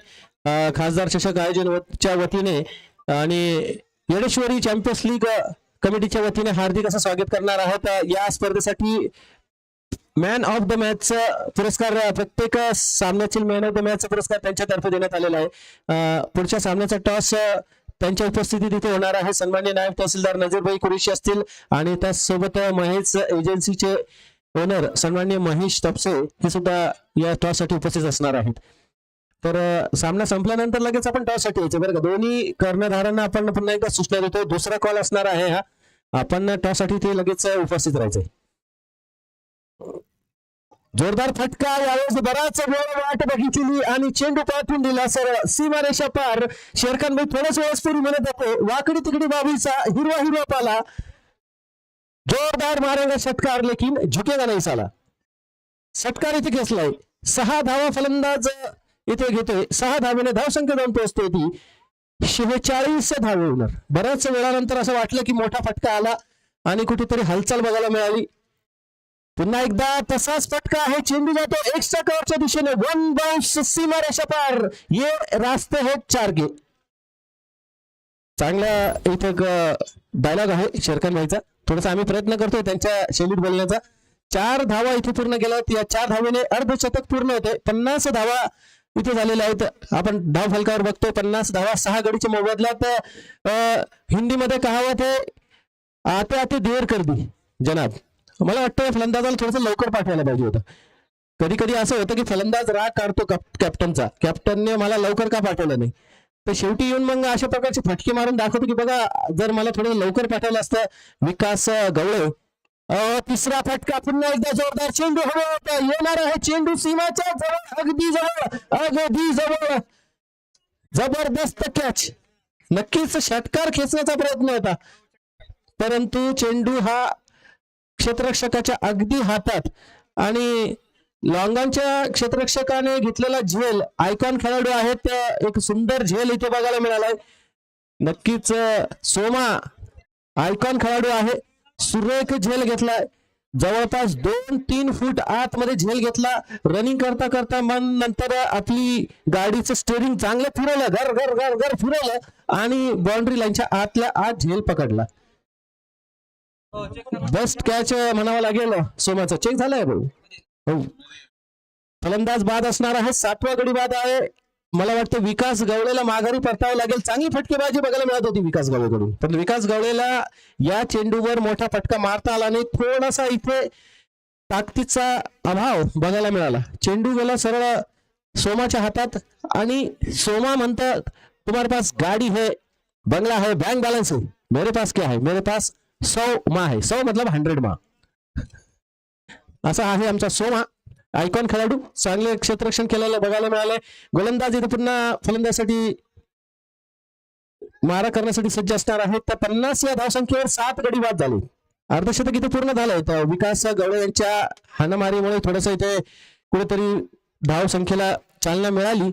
खासदार चषक आयोजनच्या वतीने आणि येडेश्वरी चॅम्पियन्स लीग कमिटीच्या वतीने हार्दिक असं स्वागत करणार आहोत. या स्पर्धेसाठी मॅन ऑफ द मॅचचा पुरस्कार प्रत्येक सामन्यातील मॅन ऑफ द मॅचचा पुरस्कार त्यांच्यातर्फे देण्यात आलेला आहे. पुढच्या सामन्याचा टॉस त्यांच्या उपस्थितीत इथे होणार आहे. सन्माननीय नायब तहसीलदार नजीरभाई कुरेशी असतील आणि त्याचसोबत महेश एजन्सीचे ओनर सन्माननीय महेश तपसे हे सुद्धा या टॉस साठी उपस्थित असणार आहेत. तर सामना संपल्यानंतर लगेच आपण टॉस साठी यायचं बरं का. दोन्ही कर्णधारांना आपण पुन्हा एकदा सूचना देतोय, दुसरा कॉल असणार आहे हा. आपण टॉस साठी ते लगेच उपस्थित राहायचंय. जोरदार फटका, यावेळेस बराच वेळ वाट बघितलेली आणि चेंडू पाठवून दिला सरळ सीमारेषा पार. शेरखान भाई थोड्याच वेळेस पूर्वी म्हणत होते वाकडी तिकडी बाबीचा हिरवा हिरवा पाला. जोरदार मारेगा षटकार लेकिन झुकेगा नाही साला. षटकार इथे खेचलाय. 6 धावा फलंदाज इथे घेतोय. 6 धावेने धावसंख्या जाऊन पोहोचते ती 46 धावे होणार. बऱ्याच वेळानंतर असं वाटलं की मोठा फटका आला आणि कुठेतरी हालचाल बघायला मिळाली. पुन्हा एकदा तसाच फटका आहे. चेंडू जातो एक्स्ट्रा कव्हरच्या दिशेने. 1 बाउंस सीमारेषा पार. ये रास्ते हैं 4 के. चांगला इथे डायलॉग आहे शेरखान भाईचा. थोडासा आम्ही प्रयत्न करतोय त्यांच्या शैलीत बोलण्याचा. 4 धावा इथे पूर्ण केल्या. या 4 धावेने अर्धशतक पूर्ण होते. 50 धावा इथे झालेल्या आहेत. आपण धाव फलकावर बघतोय 50 धावा 6 गडीच्या मोबदल्यात. हिंदीमध्ये कहावत आहे आते आते देर कर दी जनाब. मला वाटतं फलंदाजाला थोडंसं लवकर पाठवायला पाहिजे होतं. कधी कधी असं होतं की फलंदाज राग काढतो कॅप्टनचा, कॅप्टनने मला लवकर का पाठवलं नाही. तर शेवटी येऊन मग अशा प्रकारचे फटके मारून दाखवतो की बघा जर मला थोडं लवकर पाठवलं असतं. विकास गवळे. तिसरा फटका पुन्हा एकदा जोरदार चेंडू हवा होता. येणार आहे चेंडू सीमाच्या जवळ, अगदी जवळ, अगदी जवळ. जबरदस्त कॅच. नक्कीच षटकार खेचण्याचा प्रयत्न होता परंतु चेंडू हा क्षेत्ररक्षकाच्या अगदी हातात आणि लॉंगांच्या क्षेत्ररक्षकाने घेतलेला झेल. आयकॉन खेळाडू आहेत. एक सुंदर झेल इथे बघायला मिळालाय. नक्कीच सोमा आयकॉन खेळाडू आहे. सुरेख झेल घेतलाय. जवळपास 2-3 फूट आतमध्ये झेल घेतला. रनिंग करता करता मन नंतर आपली गाडीचं स्टेअरिंग चांगलं फिरवलं, घर घर घर घर फिरवलं आणि बाउंड्री लाईनच्या आतल्या आत झेल पकडला. बेस्ट कॅच म्हणावं लागेल सोमाचं. चेक झालाय भाऊ. हो. फलंदाज बाद असणार आहे. 7वा गडी बाद आहे. मला वाटतं विकास गवळेला माघारी परतावं लागेल. चांगली फटकेबाजी बघायला मिळत होती विकास गवळेकडून, पण विकास गवळेला या चेंडूवर मोठा फटका मारता आला नाही. थोडासा इथे ताकदीचा अभाव बघायला मिळाला. चेंडू गेला सरळ सोमाच्या हातात आणि सोमा म्हणतात तुम्हारे पास गाडी है, बंगला है, बैंक बैलेंस है. मेरे पास क्या है, मेरे पास 100 माह है. 100 मतलब 100 माह. असा आहे आमचा सोमा. आयकॉन खेळाडू. चांगले क्षेत्ररक्षण केलेलं बघायला मिळालंय. गोलंदाज इथे पुन्हा फलंदाजासाठी मारा करण्यासाठी सज्ज असणार आहेत. तर 50 या धावसंख्येवर 7 गडी बाद झाले. अर्धशतक इथे पूर्ण झालंय. तर विकास गवळे यांच्या हाणामारीमुळे थोडस इथे कुठेतरी धावसंख्येला चालना मिळाली.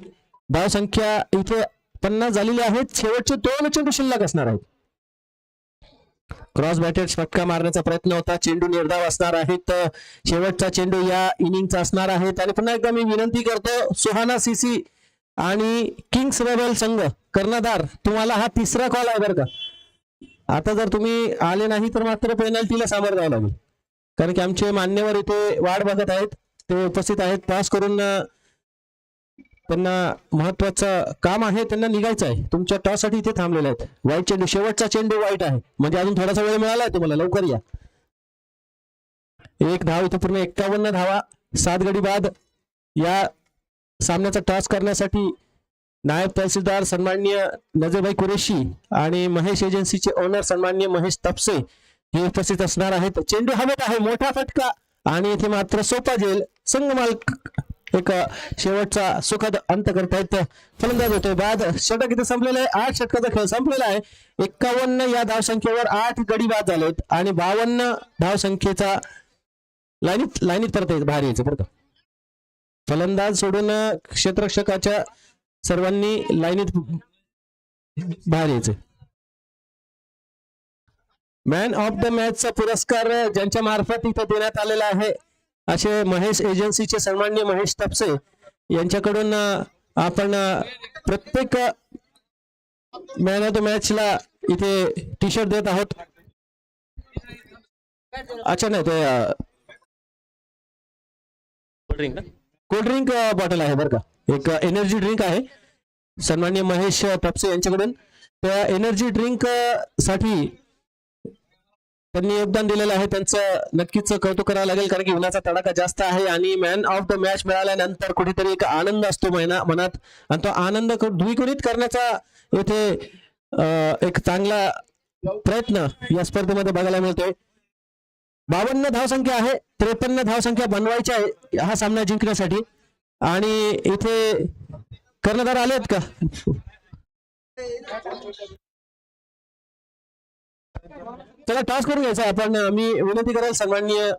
धावसंख्या इथे 50 झालेली आहेत. शेवटचे 2 चेंडू शिल्लक असणार आहेत. क्रॉस बॅटेड फटका मारण्याचा प्रयत्न होता. चेंडू निर्धाव असणार आहेत. शेवटचा चेंडू या इनिंगचा असणार आहे. आणि पुन्हा एकदा मी विनंती करतो सुहाना सीसी आणि किंग्स रेबल संघ कर्णधार, तुम्हाला हा 3रा कॉल आहे बरं का. आता जर तुम्ही आले नाही तर मात्र पेनल्टीला सामोरं जावं लागेल, कारण की आमचे मान्यवर इथे वाट बघत आहेत. ते उपस्थित आहेत. पास करून त्यांना महत्वाचं काम आहे, त्यांना निघायचं आहे. तुमच्या टॉस साठी इथे थांबलेले आहेत. वाईट चेंडू, शेवटचा चेंडू वाईट आहे म्हणजे अजून थोडासा वेळ मिळाला आहे तुम्हाला. लवकर या. 1 धाव इथे पूर्ण 51 धावा. 7 गडी बाद. या सामन्याचा टॉस करण्यासाठी नायब तहसीलदार सन्माननीय नजीरभाई कुरेशी आणि महेश एजन्सीचे ओनर सन्माननीय महेश तपसे हे उपस्थित असणार आहेत. चेंडू हवेत आहे. मोठा फटका आणि इथे मात्र सोपा झेल. संघ मालक एक शेवटचा सुखद अंत करतायत. फलंदाज होतोय बाद. षटक इथे संपलेलं आहे. 8 षटकाचा खेळ संपलेला आहे. 51 या धावसंख्येवर 8 गडी बाद झालेत आणि 52 धावसंख्येचा लाईनीत परत बाहेर यायचं बरं का. फलंदाज सोडून क्षेत्ररक्षकाच्या सर्वांनी लाईनीत बाहेर यायचं. मॅन ऑफ द मॅचचा पुरस्कार ज्यांच्या मार्फत इथे देण्यात आलेला आहे असे महेश एजन्सीचे सन्माननीय महेश तपसे यांच्याकडून आपण प्रत्येक मॅन ऑफ द मॅचला इथे टी शर्ट देत आहोत. अच्छा नाही ते कोल्ड ड्रिंक बॉटल आहे बरं का, एक एनर्जी ड्रिंक आहे सन्माननीय महेश तपसे यांच्याकडून. त्या एनर्जी ड्रिंक साठी त्यांनी योगदान दिलेलं आहे, त्यांचं नक्कीच कौतुक करावं लागेल, कारण की उन्हाचा तडाखा जास्त आहे आणि मॅन ऑफ द मॅच मिळाल्यानंतर कुठेतरी एक आनंद असतो मनात, आणि तो आनंद द्विगुणित करण्याचा येथे एक चांगला प्रयत्न या स्पर्धेमध्ये बघायला मिळतोय. 52 धावसंख्या आहे, 53 धावसंख्या बनवायची आहे हा सामना जिंकण्यासाठी. आणि इथे कर्णधार आलेत का? चला टॉस करून घ्यायचा आपण. मी विनंती करेल सन्माननीय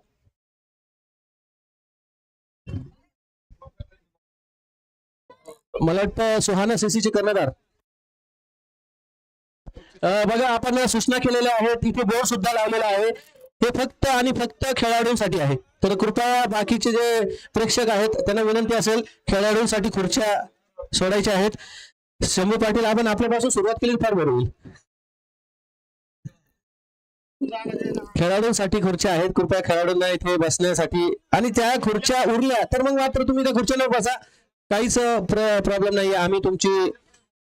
मला वाटतं सुहाना सीसीचे कर्णधार. बघा आपण सूचना केलेल्या आहेत, इथे बोर्ड सुद्धा लावलेला आहे, हे फक्त आणि फक्त खेळाडूंसाठी आहे. तर कृपया बाकीचे जे प्रेक्षक आहेत त्यांना विनंती असेल, खेळाडूंसाठी खुर्च्या सोडायच्या आहेत. शंभू पाटील, आपण आपल्यापासून सुरुवात केली फार बरं होईल. खेळाडूंसाठी खुर्च्या आहेत, कृपया खेळाडूंना इथे बसण्यासाठी, आणि त्या खुर्च्या उरल्या तर मग मात्र तुम्ही त्या खुर्च्यावर बसा, काहीच प्रॉब्लेम नाही, आम्ही तुमची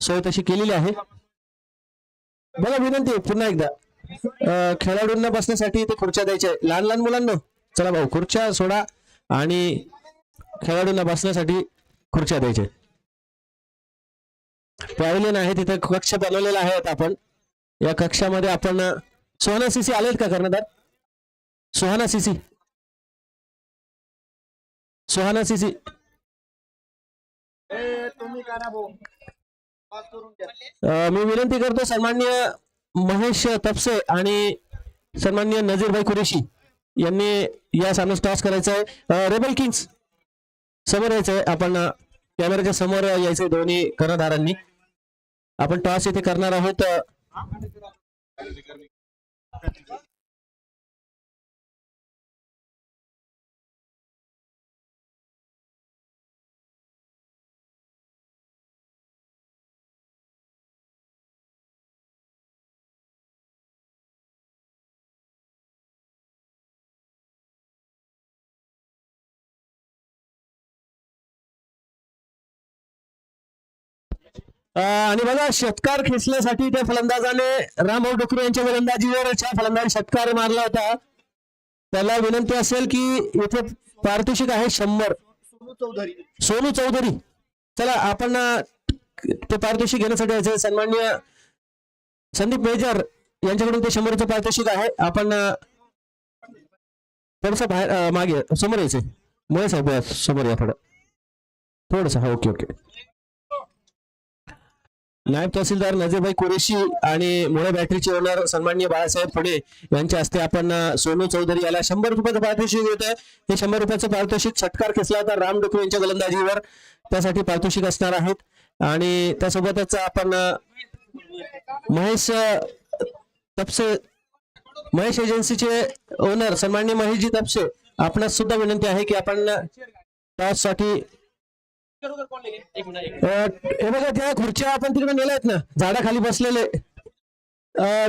सोय तशी केलेली आहे. बघा विनंती पुन्हा एकदा, खेळाडूंना बसण्यासाठी इथे खुर्च्या द्यायच्या आहे. लहान लहान मुलांना चला भाऊ खुर्च्या सोडा आणि खेळाडूंना बसण्यासाठी खुर्च्या द्यायच्या. पॅव्हिलियन आहे तिथे, कक्ष बनवलेला आहे आपण, या कक्षामध्ये आपण. सुहाना सीसी आलेत का कर्णधार? Suhana CC, Suhana CC me विनंती करतो सन्माननीय महेश तपसे आणि सन्माननीय नजीरभाई कुरेशी यांनी या सामन्यास टॉस करायचा आहे. रेबल किंग्स समोर यायचं आहे, आपण कॅमेऱ्याच्या समोर यायचंय दोन्ही कर्णधारांनी. आपण टॉस इथे करणार आहोत. आणि बघा षटकार खेचण्यासाठी त्या फलंदाजाने रामभाऊ डोकरे यांच्या गोलंदाजीवर फलंदाज षटकार मारला होता. त्याला विनंती असेल की इथे पारितोषिक आहे 100. सोनू चौधरी, चला आपण ते पारितोषिक घेण्यासाठी यायचे. सन्माननीय संदीप मेजर यांच्याकडून ते 100चं पारितोषिक आहे. आपण थोडस बाहेर मागे समोर यायचे. मुळे साहेब समोर या थोडस. हा ओके ओके. नायब तहसीलदार नजीरभाई कुरेशी आणि मुळे बॅटरीचे ओनर सन्माननीय बाळासाहेब फडे यांच्या हस्ते आपण सोनू चौधरी याला 100 रुपयाचं पारितोषिक देत आहे. हे 100 रुपयाचं पारितोषिक षटकार खेचला होता राम डोकरे यांच्या गोलंदाजीवर, त्यासाठी पारितोषिक असणार आहेत. आणि त्यासोबतच आपण महेश तपसे, महेश एजन्सीचे ओनर सन्माननीय महेशजी तपसे, आपणास सुद्धा विनंती आहे की आपण टॉस साठी हे बघा त्या खुर्च्या आपण तिकडे नेल्या आहेत ना, झाडाखाली बसलेले.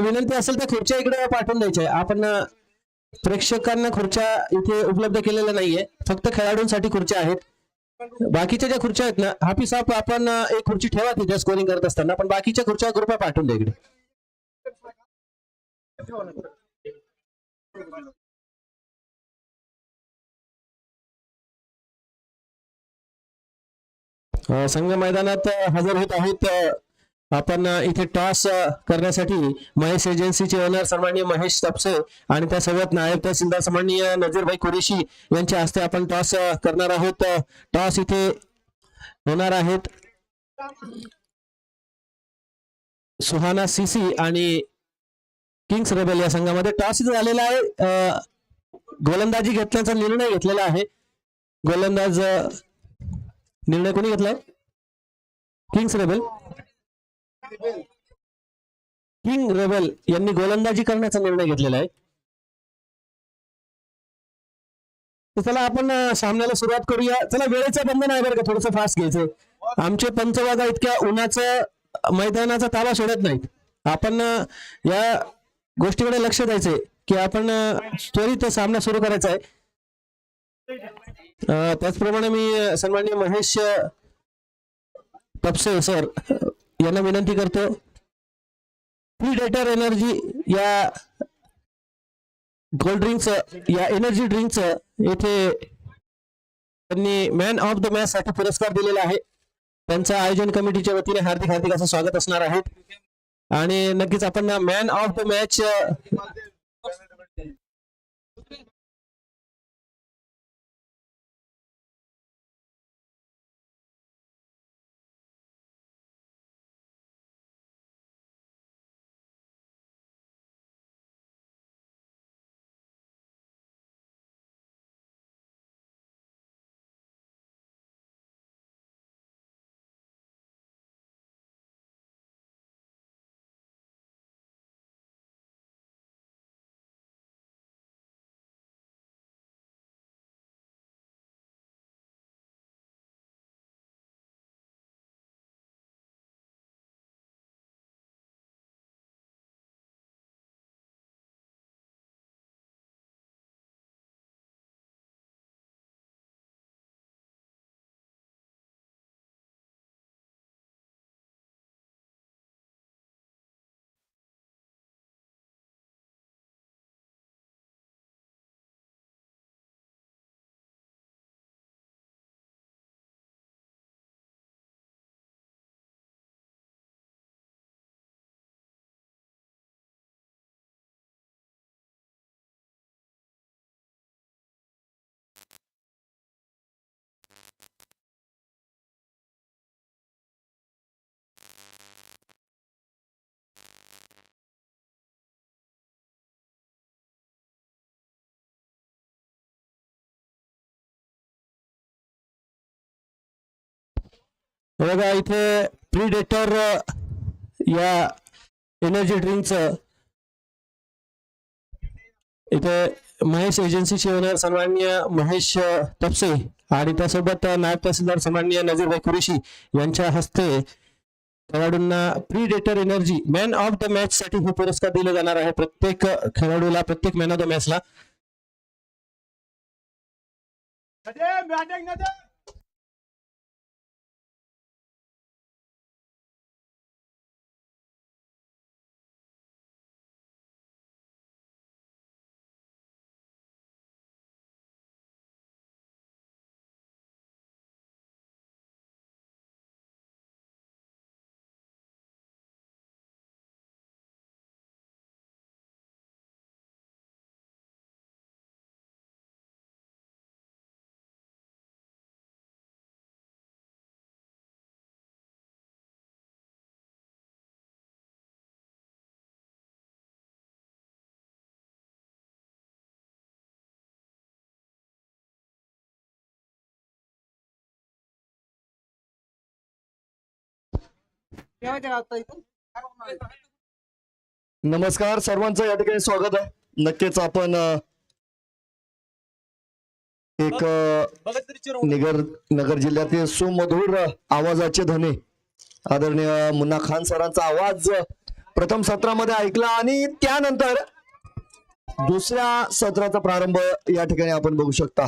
विनंती असेल तर खुर्च्या इकडे पाठवून द्यायच्या. आपण प्रेक्षकांना खुर्च्या इथे उपलब्ध केलेल्या नाहीये, फक्त खेळाडूंसाठी खुर्च्या आहेत. बाकीच्या ज्या खुर्च्या आहेत ना, हाफिज साहेब आपण एक खुर्ची ठेवा तिथे स्कोरिंग करत असताना, पण बाकीच्या खुर्च्या कृपया पाठवून द्या इकडे. संघ मैदानात हजर होत आहेत. आपण इथे टॉस करण्यासाठी महेश एजन्सीचे ओनर सन्माननीय महेश तपसे आणि त्यासोबत नायब तहसीलदार सन्माननीय नजीरभाई कुरेशी यांच्या हस्ते आपण टॉस करणार आहोत. टॉस इथे होणार आहेत सुहाना सीसी आणि किंग्स रेबेल या संघामध्ये. टॉस इथे झालेला आहे, गोलंदाजी घेतल्याचा निर्णय घेतलेला आहे. गोलंदाज निर्णय कोणी घेतलाय? किंग्स रेबेल, किंग रेबेल यांनी गोलंदाजी करण्याचा निर्णय घेतलेला आहे. तर चला आपण सामन्याला सुरुवात करूया. चला वेळेचं बंधन आहे बरं का, थोडंसं फास्ट घ्यायचं. आमचे पंचवाजा इतक्या उन्हाचं मैदानाचा ताबा सोडत नाहीत. आपण या गोष्टीकडे लक्ष द्यायचंय की आपण त्वरित सामना सुरू करायचा आहे. त्याचप्रमाणे मी सन्माननीय महेश टपसे सर यांना विनंती करतो, प्रीडेटर एनर्जी या कोल्ड ड्रिंक्स या एनर्जी ड्रिंक्स येथे त्यांनी मॅन ऑफ द मॅच साठी पुरस्कार दिलेला आहे. त्यांचं आयोजन कमिटीच्या वतीने हार्दिक हार्दिक असं स्वागत असणार आहे. आणि नक्कीच आपण मॅन ऑफ द मॅच बघा इथे प्रीडेटर या एनर्जी ड्रिंकच इथे महेश एजन्सीचे ओनर सन्माननीय महेश टपसे आणि त्यासोबत नायब तहसीलदार सन्माननीय नजीरभाई कुरेशी यांच्या हस्ते खेळाडूंना predator energy man of the match साठी हे पुरस्कार दिले जाणार आहे. प्रत्येक खेळाडूला, प्रत्येक मॅन ऑफ द मॅचला. नमस्कार सर्वांचं या ठिकाणी स्वागत आहे. नक्कीच आपण एक नगर जिल्ह्यातील सुमधुर आवाजाचे धने आदरणीय मुन्ना खान सरांचा आवाज प्रथम सत्रामध्ये ऐकला आणि त्यानंतर दुसऱ्या सत्राचा प्रारंभ या ठिकाणी आपण बघू शकता.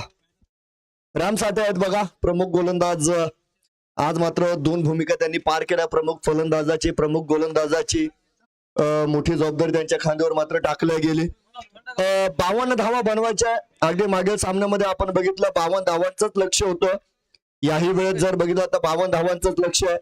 राम साठे आहेत बघा, प्रमुख गोलंदाज. आज मात्र दोन भूमिका त्यांनी पार केल्या, प्रमुख फलंदाजाची, प्रमुख गोलंदाजाची. मोठी जबाबदारी त्यांच्या खांद्यावर मात्र टाकल्या गेली. 52 धावा बनवायच्या. अगदी मागील सामन्यामध्ये आपण बघितलं 52 धावांचंच लक्ष होतं. याही वेळेत जर बघितलं तर 52 धावांचंच लक्ष आहे.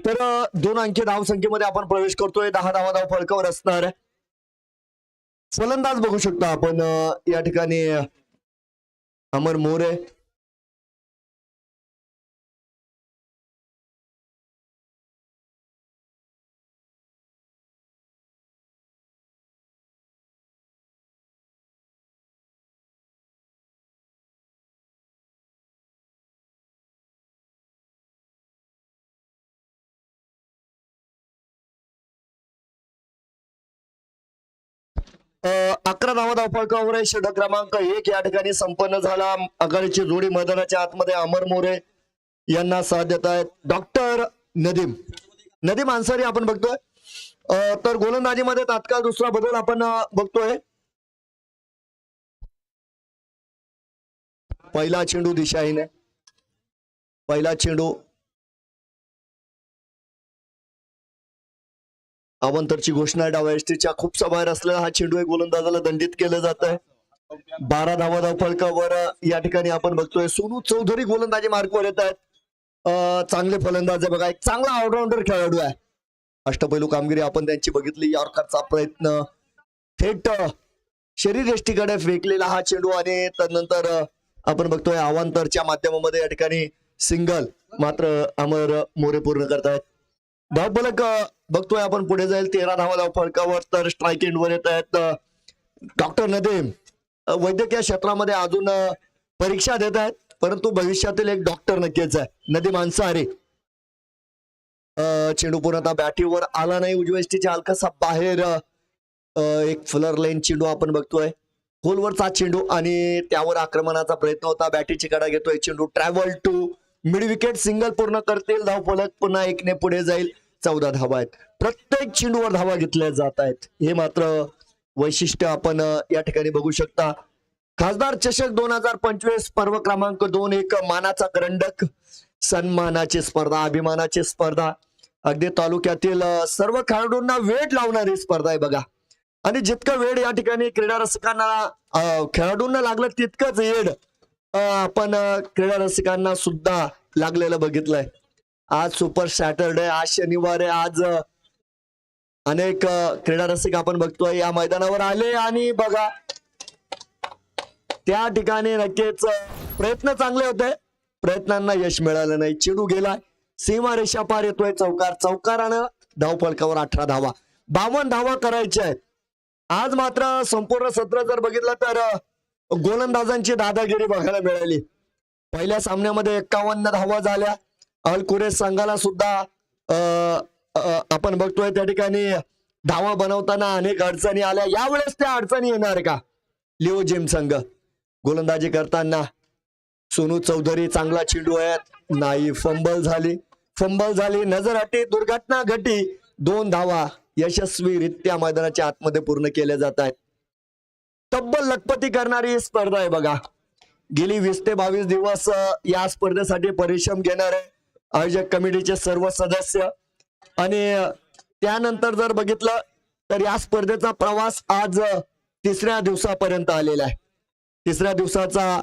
तर 2 अंकी धावसंख्येमध्ये आपण प्रवेश करतोय. 10 धाव फलकावर असणार आहे. फलंदाज बघू शकता आपण या ठिकाणी अमर मोरे, 11 धावा धावफलकावर आहे. षटक क्रमांक 1 या ठिकाणी संपन्न झाला. आघाडीची जोडी मैदानाच्या आतमध्ये अमर मोरे यांना साथ देत आहेत डॉक्टर नदीम अन्सारी आपण बघतोय. तर गोलंदाजीमध्ये तात्काळ दुसरा बदल आपण बघतोय. पहिला चेंडू दिशाहीने, पहिला चेंडू अवंतरची घोषणा डाव्या एसटीच्या खूप बाहेर असलेला हा चेंडू गोलंदाजाला दंडित केलं जात आहे. 12 धावा धावफलकावर या ठिकाणी आपण बघतोय. सोनू चौधरी गोलंदाजी मार्कवर येत आहेत. चांगले फलंदाज आहे बघा, एक चांगला ऑलराऊंडर खेळाडू आहे. अष्टपैलू कामगिरी आपण त्यांची बघितली. यॉर्करचा प्रयत्न थेट शरीर एष्टीकडे फेकलेला हा चेंडू आणि त्यानंतर आपण बघतोय अवांतरच्या माध्यमामध्ये या ठिकाणी सिंगल मात्र अमर मोरे पूर्ण करतायत. धावफलक बघतोय आपण पुढे जाईल. 13 धावा धावफलकावर तर स्ट्राईक एंडवर येत आहेत डॉक्टर नदीम. वैद्यकीय क्षेत्रामध्ये अजून परीक्षा देत आहेत परंतु भविष्यातील एक डॉक्टर नक्कीच आहे. नदीम अन्सारी. चेंडू पूर्णतः बॅटीवर आला नाही. उजव्या एसटीच्या हलकासा बाहेर एक फुलर लाईन चेंडू आपण बघतोय. खोलवरचा चेंडू आणि त्यावर आक्रमणाचा प्रयत्न होता. बॅटीची कडा घेतोय चेंडू. Travel to mid wicket single पूर्ण करतील. धावफलक पुन्हा 1 पुढे जाईल. 14 धावा आहेत. प्रत्येक चेंडूवर धावा घेतल्या जात आहेत. हे मात्र वैशिष्ट्य आपण या ठिकाणी बघू शकता. खासदार चषक 2025 पर्व क्रमांक 2 एक मानाचा करंडक, सन्मानाची स्पर्धा, अभिमानाची स्पर्धा, अगदी तालुक्यातील सर्व खेळाडूंना वेळ लावणारी स्पर्धा आहे बघा. आणि जितकं वेळ या ठिकाणी क्रीडा रसिकांना खेळाडूंना लागलं तितकंच वेळ आपण क्रीडा रसिकांना सुद्धा लागलेलं बघितलंय. आज सुपर सॅटरडे, आज शनिवार आहे. आज अनेक क्रीडा रसिक आपण बघतोय या मैदानावर आले आणि बघा त्या ठिकाणी नक्कीच प्रयत्न चांगले होते, प्रयत्नांना यश मिळालं नाही. चेंडू गेलाय, सीमारेषा पार येतोय. चौकारानं धावफलकावर 18 धावा, 52 धावा करायच्या आहेत. आज मात्र संपूर्ण सत्र जर बघितलं तर गोलंदाजांची दादागिरी बघायला मिळाली. पहिल्या सामन्यामध्ये 51 धावा झाल्या. अल कुरेश संघाला सुद्धा आपण बघतोय त्या ठिकाणी धावा बनवताना अनेक अडचणी आल्या. यावेळेस त्या अडचणी येणार का? लिओ जिम संघ गोलंदाजी करताना सोनू चौधरी चांगला चेंडू आहे, नाही. फंबल झाली, नजर हटी, दुर्घटना घटी. 2 धावा यशस्वीरित्या मैदानाच्या आतमध्ये पूर्ण केल्या जात आहेत. तब्बल लखपती करणारी स्पर्धा आहे बघा. गेली 20 ते 22 दिवस या स्पर्धेसाठी परिश्रम घेणारे आयोजक कमिटीचे सर्व सदस्य आणि त्यानंतर जर बघितलं तर या स्पर्धेचा प्रवास आज 3ऱ्या दिवसापर्यंत आलेला आहे. 3ऱ्या दिवसाचा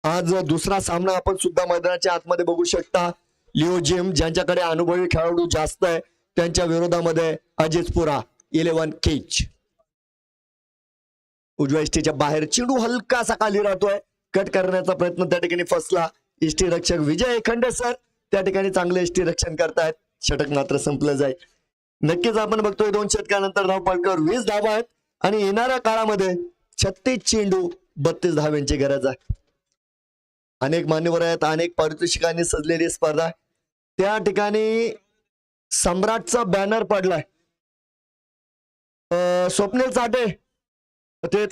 आज दुसरा सामना आपण सुद्धा मैदानाच्या आतमध्ये बघू शकता. लिओ जिम ज्यांच्याकडे अनुभवी खेळाडू जास्त आहे त्यांच्या विरोधामध्ये अजितपुरा 11 केच. उजव्या इष्टीच्या बाहेर चेंडू हलकासा खाली राहतोय. कट करण्याचा प्रयत्न त्या ठिकाणी फसला. इष्टी रक्षक विजय एखंडे सर त्या ठिकाणी चांगले इष्टी रक्षण करतायत. षटक मात्र संपलं जाईल. नक्कीच आपण बघतोय 2 षटकानंतर धावफलकावर 20 धावा आहेत आणि येणाऱ्या काळामध्ये 36 चेंडू 32 धाव्यांची गरज आहे. अनेक मान्यवर आहेत, अनेक पारितोषिकांनी सजलेली स्पर्धा. त्या ठिकाणी सम्राटचा बॅनर पडलाय. स्वप्नील चाटे ते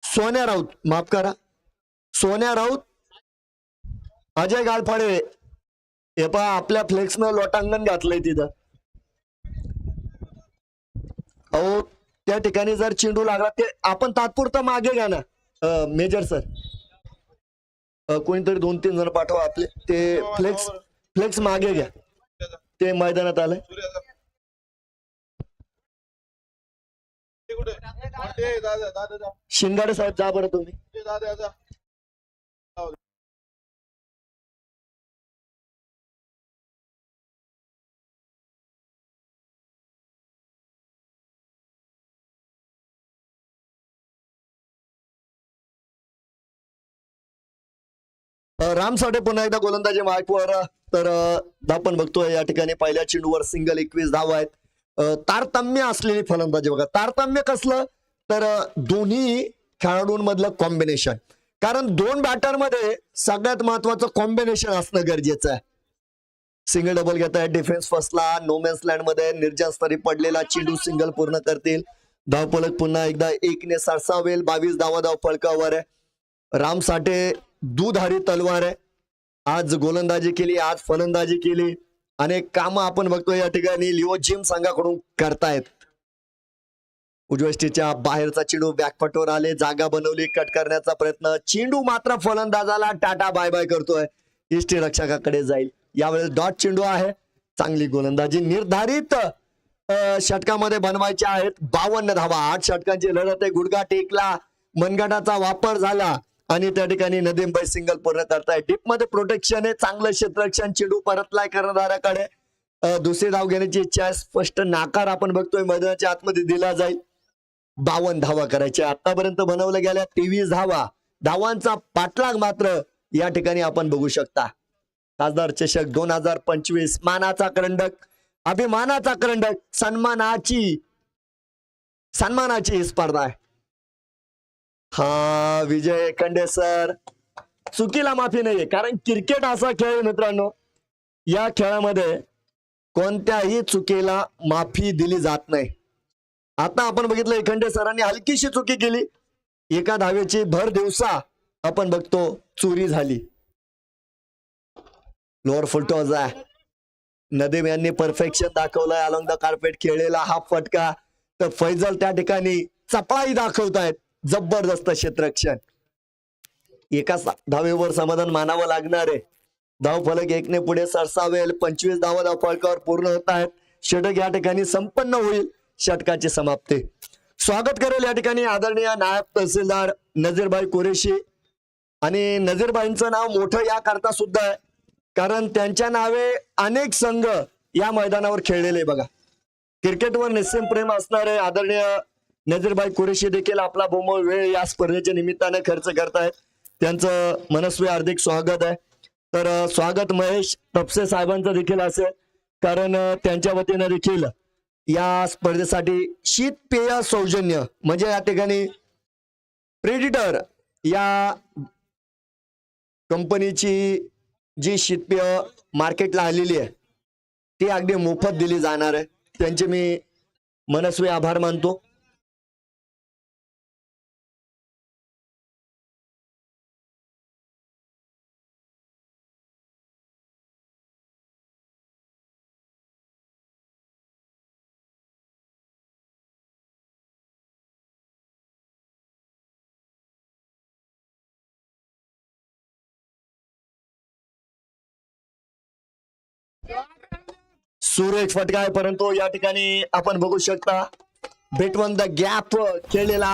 सोन्या राऊत, माफ करा, सोन्या राऊत, अजय गालफाडे. हे पहा आपल्या फ्लेक्सनं लोटांगण घातलंय तिथं. अहो त्या ठिकाणी जर चेंडू लागला ते आपण तात्पुरतं मागे घ्या ना मेजर सर. कोणीतरी 2-3 जण पाठवा आपले. ते फ्लेक्स मागे घ्या. ते मैदानात आलंय. शिंगाडे साहेब जा बरं तुम्ही. राम साठे पुन्हा एकदा गोलंदाजी मार्कवर. तर आपण बघतोय या ठिकाणी पहिल्या चेंडूवर सिंगल 21 धावा आहेत. तारतम्य असलेली फलंदाजी बघा. तारतम्य कसलं तर दोन्ही खेळाडूंमधलं कॉम्बिनेशन. कारण 2 बॅटरमध्ये सगळ्यात महत्वाचं कॉम्बिनेशन असणं गरजेचं आहे. सिंगल डबल घेत आहे. डिफेन्स फसला. नो मॅन्स लँड मध्ये निर्जन स्तरी पडलेला चेंडू सिंगल पूर्ण करतील. धावफलक पुन्हा एकदा 1ने सरसावेल. 22 धावा धावफलकावर आहे. राम साठे दुधारी तलवार आहे. आज गोलंदाजी केली, आज फलंदाजी केली. अनेक कामं आपण बघतोय या ठिकाणी लिओ जिम संघाकडून करतायत. उजव्या स्टिचच्या बाहेरचा चेंडू बॅकफटवर आले, जागा बनवली, कट करण्याचा प्रयत्न. चेंडू मात्र फलंदाजाला टाटा बाय बाय करतोय. इष्टी रक्षकाकडे जाईल. यावेळेस डॉट चेंडू आहे. चांगली गोलंदाजी निर्धारित षटकामध्ये बनवायच्या आहेत. 52 धावा. 8 षटकांची लढत आहे. गुडघा टेकला, मनगटाचा वापर झाला आणि त्या ठिकाणी नदीमबाई सिंगल पूर्ण करताय. डीप मध्ये प्रोटेक्शन आहे, चांगलं क्षेत्ररक्षण. चेंडू परतलाय कर्णधाराकडे. दुसरी धाव घेण्याची इच्छा आहे. स्पष्ट नाकार आपण बघतोय मैदानाच्या आतमध्ये दिला जाईल. 52 धावा करायच्या. आतापर्यंत बनवल्या गेल्या 23 धावा. धावांचा पाठलाग मात्र या ठिकाणी आपण बघू शकता. खासदार चषक 2025 मानाचा करंडक, अभिमानाचा करंडक, सन्मानाची स्पर्धा आहे. हा विजय एखंडे सर, चुकीला माफी नाहीये. कारण क्रिकेट असा खेळ आहे मित्रांनो, या खेळामध्ये कोणत्याही चुकीला माफी दिली जात नाही. आता आपण बघितलं एखंडे सरांनी हलकीशी चुकी केली. एका धावेची भर दिवसा आपण बघतो चोरी झाली. लोअर फुलटॉस आहे. नदीम यांनी परफेक्शन दाखवलंय. अलॉंग द कार्पेट खेळलेला हा फटका. तर फैजल त्या ठिकाणी चपळाई दाखवतायत. जबरदस्त क्षेत्ररक्षण. एका धावेवर समाधान मानावं लागणार आहे. धावफलक 1ने पुढे सरसावेल. 25 धावा धावफलकावर पूर्ण होत आहेत. षटक या ठिकाणी संपन्न होईल. षटकाची समाप्ती. स्वागत करेल या ठिकाणी आदरणीय नायब तहसीलदार नजीरभाई कुरेशी. आणि नजीरभाईंचं नाव मोठं या करता सुद्धा आहे, कारण त्यांच्या नावे अनेक संघ या मैदानावर खेळलेले. बघा, क्रिकेटवर निस्सीम प्रेम असणारे आदरणीय नजीरभाई कुरेशी देखील आपला बहुमोल वेळ या स्पर्धेच्या निमित्ताने खर्च करतायत. त्यांचं मनस्वी हार्दिक स्वागत आहे. तर स्वागत महेश तपसे साहेबांचं देखील असेल, कारण त्यांच्या वतीने देखील या स्पर्धेसाठी शीतपेय सौजन्य म्हणजे या ठिकाणी प्रेडिटर या कंपनीची जी शीतपेय मार्केटला आलेली आहे ती अगदी मोफत दिली जाणार आहे. त्यांचे मी मनस्वी आभार मानतो. सुरेख फटका आहे, परंतु या ठिकाणी आपण बघू शकता बेटवन द गॅप खेळलेला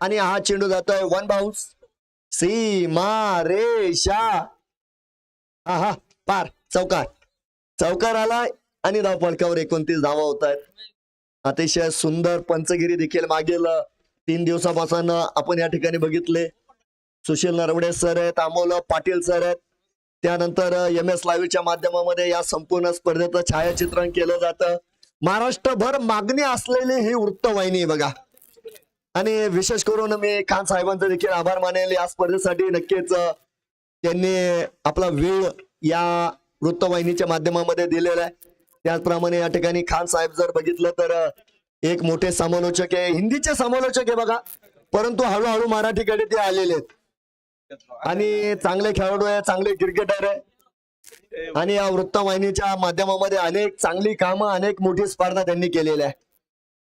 आणि हा चेंडू जातोय 1 बाउन्स. सीमा रेषा. हा पार. चौकार आलाय आणि धावफलकावर 29 धावा होत आहेत. अतिशय सुंदर पंचगिरी देखील मागील 3 दिवसापासून आपण या ठिकाणी बघितले. सुशील नरवडे सर आहेत, अमोल पाटील सर आहेत. त्यानंतर MS लाईव्हच्या माध्यमामध्ये या संपूर्ण स्पर्धेचं छायाचित्रण केलं जातं. महाराष्ट्रभर मागणी असलेली ही वृत्तवाहिनी बघा. आणि विशेष करून मी खान साहेबांचा देखील आभार मानेल. या स्पर्धेसाठी नक्कीच त्यांनी आपला वेळ या वृत्तवाहिनीच्या माध्यमामध्ये दिलेला आहे. त्याचप्रमाणे या ठिकाणी खान साहेब जर बघितलं तर एक मोठे समालोचक आहे, हिंदीचे समालोचक आहे बघा, परंतु हळूहळू मराठीकडे ते आलेले आहेत आणि चांगले खेळाडू आहे, चांगले क्रिकेटर आहे. आणि या वृत्तवाहिनीच्या माध्यमामध्ये अनेक चांगली कामं, अनेक मोठी स्पर्धा त्यांनी केलेल्या आहे.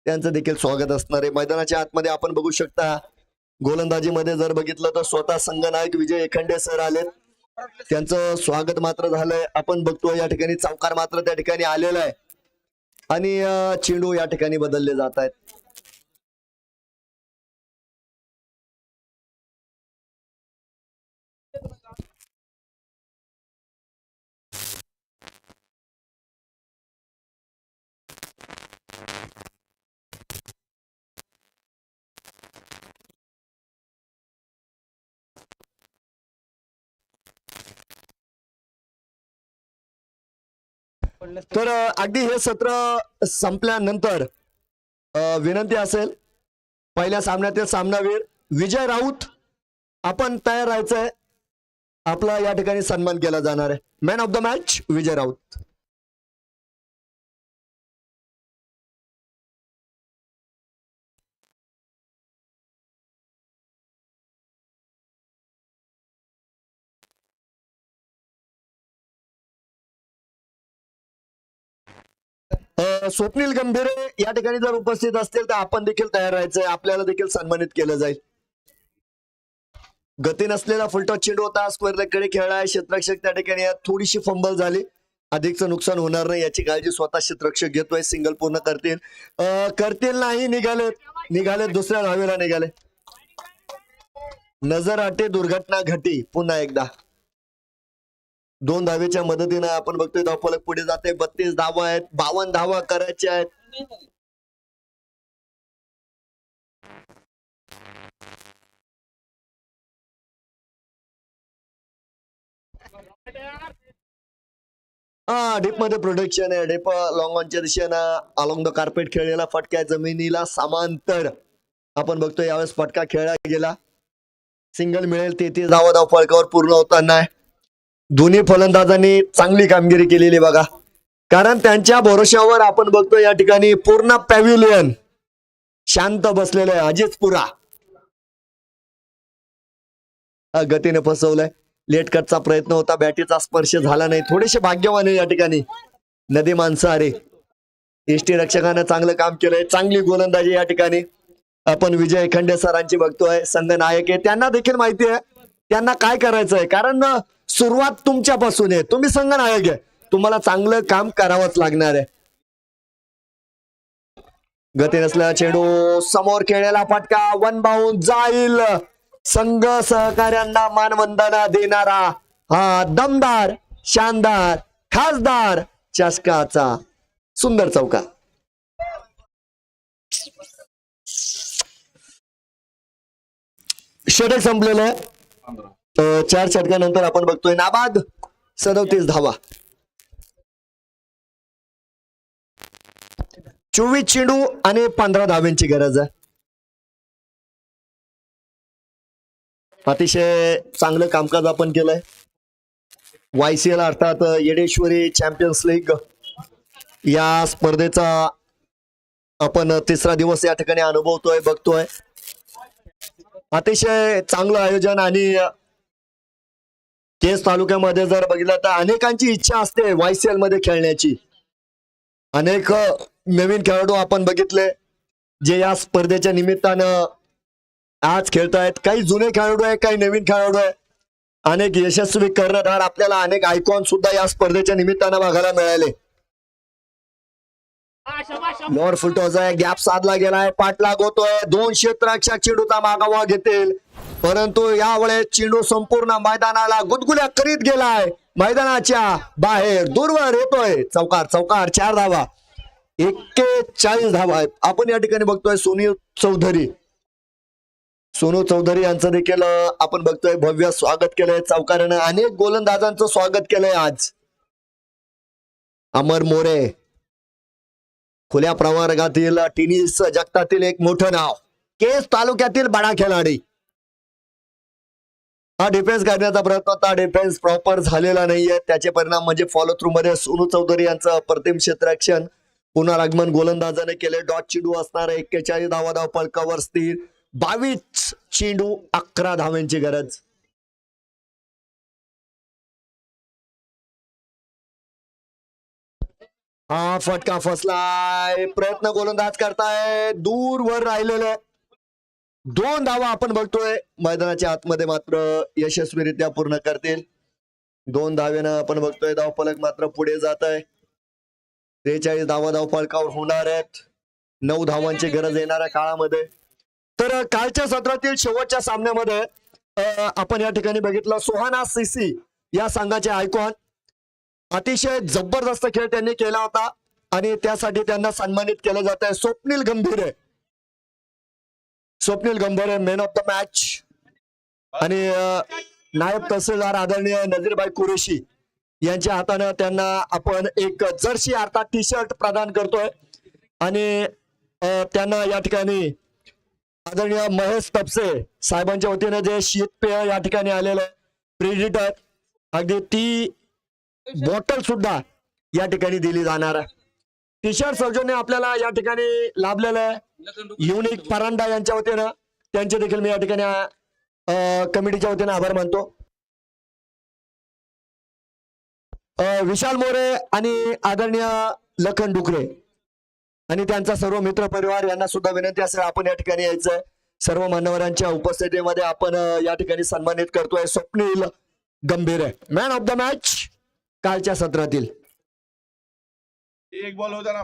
त्यांचं देखील स्वागत असणार आहे. मैदानाच्या आतमध्ये आपण बघू शकता गोलंदाजीमध्ये जर बघितलं तर स्वतः संघनायक विजय एखंडे सर आलेत. त्यांचं स्वागत मात्र झालंय. आपण बघतोय या ठिकाणी चौकार मात्र त्या ठिकाणी आलेला आहे आणि चेंडू या ठिकाणी बदलले जात आहेत. तर अगदी हे सत्र संपल्यानंतर विनंती असेल पहिल्या सामन्यातील सामनावीर विजय राऊत आपण तयार राहायचंय. आपला या ठिकाणी सन्मान केला जाणार आहे. मॅन ऑफ द मॅच विजय राऊत. स्वप्नील गंभीरे या ठिकाणी जर उपस्थित असतील तर आपण देखील तयार राहायचंय, आपल्याला देखील सन्मानित केलं जाईल. गती नसलेला फुलटॉस चेंडू होता, स्क्वेअरकडे खेळलाय, क्षेत्ररक्षक त्या ठिकाणी थोडीशी फंबल झाली, अधिकचं नुकसान होणार नाही याची काळजी स्वतः क्षेत्ररक्षक घेतोय. सिंगल पूर्ण करतील नाही, निघाले दुसऱ्या धावेला निघाले. नजर आटे दुर्घटना घटी. पुन्हा एकदा 2 धावेच्या मदतीने आपण बघतोय धावफलक पुढे जाते. 32 धावा आहेत, 52 धावा करायच्या आहेत. डीप मध्ये प्रोडक्शन आहे. डीप लॉंग ऑनच्या दिशेनं अलॉंग द कार्पेट खेळलेला फटका जमिनीला समांतर आपण बघतोय. यावेळेस फटका खेळला गेला, सिंगल मिळेल. 33 धावा धावफलकावर पूर्ण होताना दोन्ही फलंदाजांनी चांगली कामगिरी केलेली बघा, कारण त्यांच्या भरोश्यावर आपण बघतो या ठिकाणी पूर्ण पॅव्हिलियन शांत बसलेलं आहे. अजितपुरा गतीने फसवलंय. लेट कटचा प्रयत्न होता, बॅटीचा स्पर्श झाला नाही. थोडेसे भाग्यवान आहे या ठिकाणी नदी माणसारे. एसटी रक्षकानं चांगलं काम केलंय, चांगली गोलंदाजी या ठिकाणी आपण विजय खंडे सरांची बघतोय. संघ नायक आहे, त्यांना देखील माहिती आहे त्यांना काय करायचंय, कारण सुरुवात तुमच्यापासून आहे. तुम्ही संघ नायक आहे, तुम्हाला चांगलं काम करावंच लागणार आहे. गती नसलेला चेंडू समोर खेळलेला फटका, 1 बाउंड जाईल. संघ सहकार्यांना मानवंदना देणारा हा दमदार, शानदार, खासदार चषकाचा सुंदर चौका. षटक संपलेलं आहे. 4 षटकानंतर आपण बघतोय नाबाद 37 धावा. 24 चेंडू आणि 15 धाव्यांची गरज आहे. अतिशय चांगलं कामकाज आपण केलंय. YCL अर्थात येडेश्वरी चॅम्पियन्स लीग या स्पर्धेचा आपण 3रा दिवस या ठिकाणी अनुभवतोय, बघतोय. अतिशय चांगलं आयोजन. आणि केस तालुक्यामध्ये जर बघितलं तर अनेकांची इच्छा असते YCL मध्ये खेळण्याची. अनेक नवीन खेळाडू आपण बघितले जे या स्पर्धेच्या निमित्तानं आज खेळतायत. काही जुने खेळाडू आहे, काही नवीन खेळाडू आहे. अनेक यशस्वी कर्णधार आपल्याला अनेक आयकॉन सुद्धा या स्पर्धेच्या निमित्तानं बघायला मिळाले. लोअर फुलटॉस आहे, गॅप साधला गेलाय, पाठलाग होतोय. 2 क्षेत्ररक्षक चेंडूचा मागावा घेतील, परंतु यावेळेस चेंडू संपूर्ण मैदानाला गुदगुल्या करीत गेलाय. मैदानाच्या बाहेर दूरवर येतोय. चौकार 4 धावा, 41 धावा आहेत. आपण या ठिकाणी बघतोय सोनू चौधरी यांचं देखील आपण बघतोय भव्य स्वागत केलंय चौकारानं. अनेक गोलंदाजांचं स्वागत केलंय आज. अमर मोरे खुल्या प्रवर्गातील टेनिस जगतातील एक मोठं नाव, केस तालुक्यातील बडा खिलाडी. हा डिफेन्स करण्याचा प्रयत्न होता, डिफेन्स प्रॉपर झालेला नाहीये. त्याचे परिणाम म्हणजे फॉलो थ्रू मध्ये सोनू चौधरी यांचं अप्रतिम क्षेत्ररक्षण पुनरागमन गोलंदाजाने केले. डॉट चेंडू असणार 41 धावा धावफलकावर स्थिर. 22 चेंडू 11 धाव्यांची गरज. हा फटका फसलाय. प्रयत्न गोलंदाज करताय, दूर वर राहिलेले 2 धावा आपण बघतोय. मैदानाच्या आतमध्ये मात्र यशस्वीरित्या पूर्ण करतील. 2 धावेनं आपण बघतोय धावफलक मात्र पुढे जात आहे. 43 धावा धावफलकावर होणार आहेत. 9 धावांची गरज येणाऱ्या काळामध्ये. तर कालच्या सत्रातील शेवटच्या सामन्यामध्ये आपण या ठिकाणी बघितलं सोहाना सीसी या संघाचे आयकॉन. अतिशय जबरदस्त खेळ त्यांनी केला होता आणि त्यासाठी त्यांना सन्मानित केलं जात आहे. स्वप्नील गंभीरे मॅन ऑफ द मॅच. आणि नायब तहसीलदार आदरणीय नजीरभाई कुरेशी यांच्या हाताने त्यांना आपण एक जर्सी अर्थात टी शर्ट प्रदान करतोय. आणि त्यांना या ठिकाणी आदरणीय महेश तपसे साहेबांच्या वतीने जे शीतपेय या ठिकाणी आलेलं प्रेडिटर, अगदी ती बॉटल सुद्धा या ठिकाणी दिली जाणार आहे. टी शर्ट सौजन्य आपल्याला या ठिकाणी लाभलेलं आहे युनिक परांडा यांच्या वतीनं. त्यांचे देखील मी या ठिकाणी कमिटीच्या वतीने आभार मानतो. विशाल मोरे आणि आदरणीय लखन डुकरे आणि त्यांचा सर्व मित्र परिवार यांना सुद्धा विनंती असेल आपण या ठिकाणी यायचंय. सर्व मान्यवरांच्या उपस्थितीमध्ये आपण या ठिकाणी सन्मानित करतोय स्वप्नील गंभीर मॅन ऑफ द मॅच कालच्या सत्रातील. एक बॉल होता ना.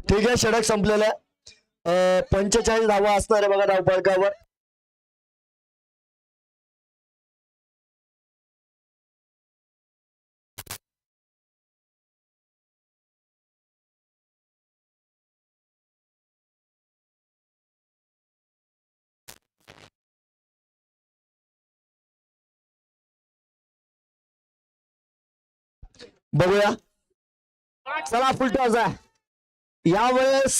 ठीक आहे, षटक संपलेलं आहे. 45 धावा असणार आहे बघा धावफलकावर. बघूया. चला फुलटॉस आहे. यावेळेस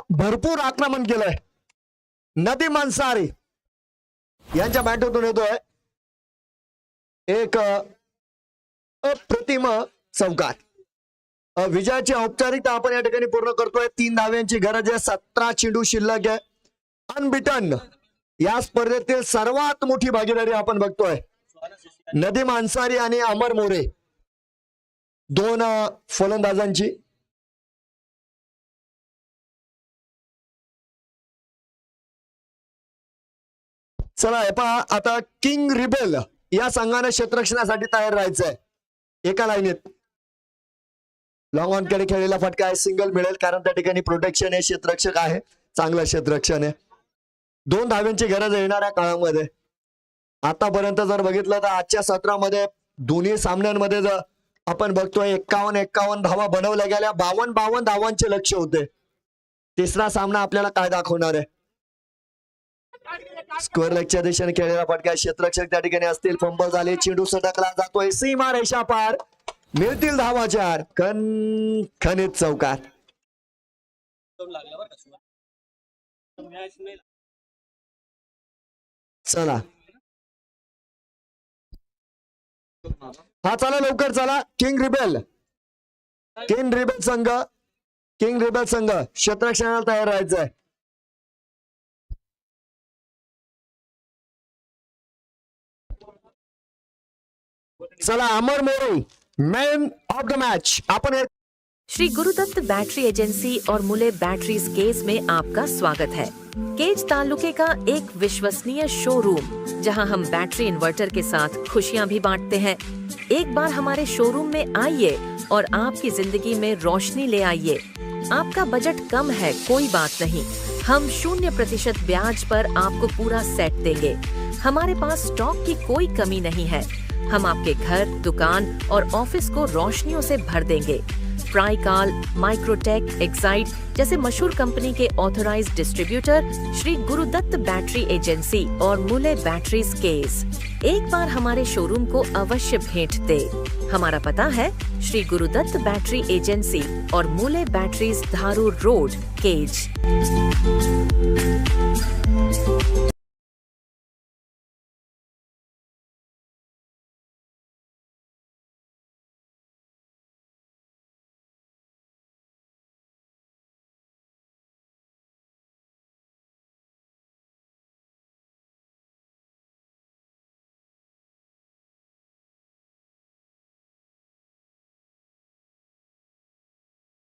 भरपूर आक्रमण केलंय. नदीम अन्सारी यांच्या बॅटतून येतोय एक अप्रतिम चौकार. विजयाची औपचारिकता आपण या ठिकाणी पूर्ण करतोय. 3 धाव्यांची गरज आहे. 17 चेंडू शिल्लक आहे. अनबिटन या स्पर्धेतील सर्वात मोठी भागीदारी आपण बघतोय. नदीम अन्सारी आणि अमर मोरे 2 फलंदाजांची. चला हे पहा, आता किंग रिबेल या संघाने क्षेत्ररक्षणासाठी तयार राहायचंय. एका लाईनीत लॉंग ऑन कडे खेळलेला फटका आहे. सिंगल मिळेल कारण त्या ठिकाणी प्रोटेक्शन आहे. क्षेत्ररक्षक आहे, चांगलं क्षेत्ररक्षण आहे. 2 धाव्यांची गरज येणाऱ्या काळामध्ये. आतापर्यंत जर बघितलं तर आजच्या सत्रामध्ये दोन्ही सामन्यांमध्ये जर आपण बघतोय 51 धावा बनवल्या गेल्या. 52 धावांचे लक्ष होते. तिसरा सामना आपल्याला काय दाखवणार आहे. स्क्वेअर लेगच्या दिशेने खेळलेला फटका. क्षेत्ररक्षक त्या ठिकाणी असतील. फंबल झाले. चेंडू सटकला जातोय सीमा रेषा पार. मिळतील धावा 4. खनित चौकार. चला हा चला लवकर चला. किंग रिबेल संघ क्षेत्ररक्षणाला तयार राहायचंय. चला Amar More man of the match अपन श्री गुरुदत्त बैटरी एजेंसी और मुले बैटरीज केज में आपका स्वागत है। केज तालुके का एक विश्वसनीय शोरूम जहां हम बैटरी इन्वर्टर के साथ खुशियां भी बांटते हैं। एक बार हमारे शोरूम में आइए और आपकी जिंदगी में रोशनी ले आइए। आपका बजट कम है, कोई बात नहीं, हम 0% ब्याज पर आपको पूरा सेट देंगे। हमारे पास स्टॉक की कोई कमी नहीं है। हम आपके घर, दुकान और ऑफिस को रोशनियों से भर देंगे। ट्राइकाल, माइक्रोटेक, एक्साइड जैसे मशहूर कंपनी के authorised distributor Shri Gurudatt battery agency और मुले बैटरीज केज एक बार हमारे शोरूम को अवश्य भेंट दे। हमारा पता है श्री गुरुदत्त बैटरी एजेंसी और Mule batteries Dharur road, Kaij.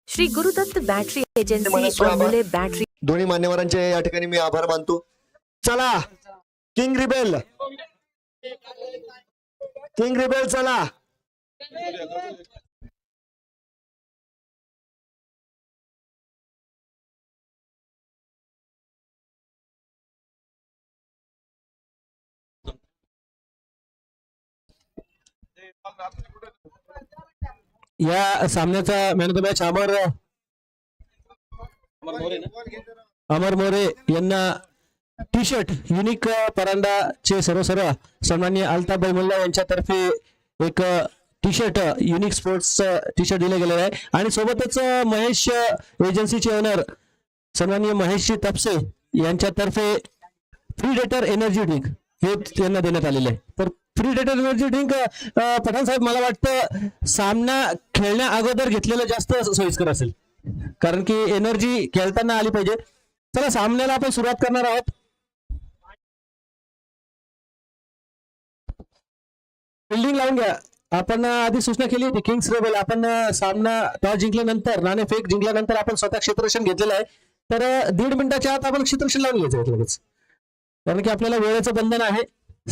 Shri Gurudatt battery agency और मुले बैटरी दोन्ही मान्यवरांचे या ठिकाणी मी आभार मानतो। चला किंग रिबेल चला। या सामन्याचा मॅन ऑफ द मॅच अमर मोरे यांना टी शर्ट युनिक परांडाचे सर्व सन्माननीय अल्ताफ मोल्ला यांच्यातर्फे एक T shirt unique sports T shirt दिले गेलेले आहे आणि सोबतच महेश एजन्सीचे ओनर सन्माननीय महेशजी तपसे यांच्यातर्फे फ्री डेटर एनर्जी ड्रिंक हे त्यांना देण्यात आलेले आहे. तर फ्री डेटर एनर्जी ड्रिंक पठाण साहेब मला वाटतं सामना खेळण्या अगोदर घेतलेलं जास्त सोयीस्कर असेल, कारण की एनर्जी खेळताना आली पाहिजे. चला सामन्याला आपण सुरुवात करणार आहोत. फिल्डिंग लावून घ्या. आपण आधी सूचना केली होती किंग्स रेबल आपण सामना टॉस जिंकल्यानंतर नाणेफेक जिंकल्यानंतर आपण स्वतः क्षेत्ररक्षण घेतलेलं आहे. तर 1.5 मिनिटाच्या आत आपण क्षेत्ररक्षण लावून घ्यायचं लगेच, कारण की आपल्याला वेळेचं बंधन आहे.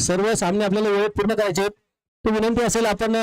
सर्व सामने आपल्याला वेळेत पूर्ण करायचे आहेत. तो विनंती असेल आपण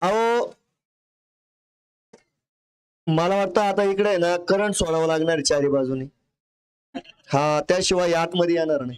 अहो मला वाटतं आता इकडे आहे ना करंट सोडावं लागणार आहे चारी बाजूनी. हा, त्याशिवाय आतमध्ये येणार नाही.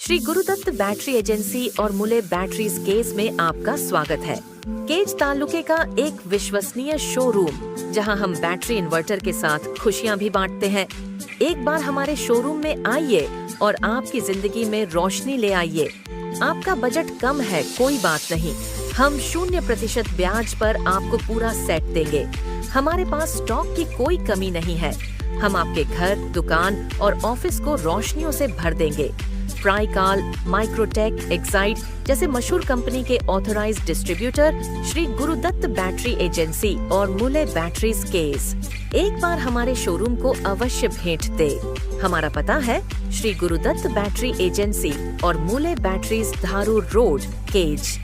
श्री गुरुदत्त बैटरी एजेंसी और मुले बैटरीज केस में आपका स्वागत है। केज तालुके का एक विश्वसनीय शोरूम जहां हम बैटरी इन्वर्टर के साथ खुशियां भी बांटते हैं। एक बार हमारे शोरूम में आइए और आपकी जिंदगी में रोशनी ले आइए। आपका बजट कम है, कोई बात नहीं, हम 0% ब्याज पर आपको पूरा सेट देंगे। हमारे पास स्टॉक की कोई कमी नहीं है। हम आपके घर, दुकान और ऑफिस को रोशनियों से भर देंगे। ट्राइकाल, माइक्रोटेक, एक्साइड जैसे मशहूर कंपनी के authorised distributor Shri Gurudatt battery agency और मुले बैटरीज केस एक बार हमारे शोरूम को अवश्य भेंट दे। हमारा पता है श्री गुरुदत्त बैटरी एजेंसी और मुले बैटरीज, धारू रोड, केज।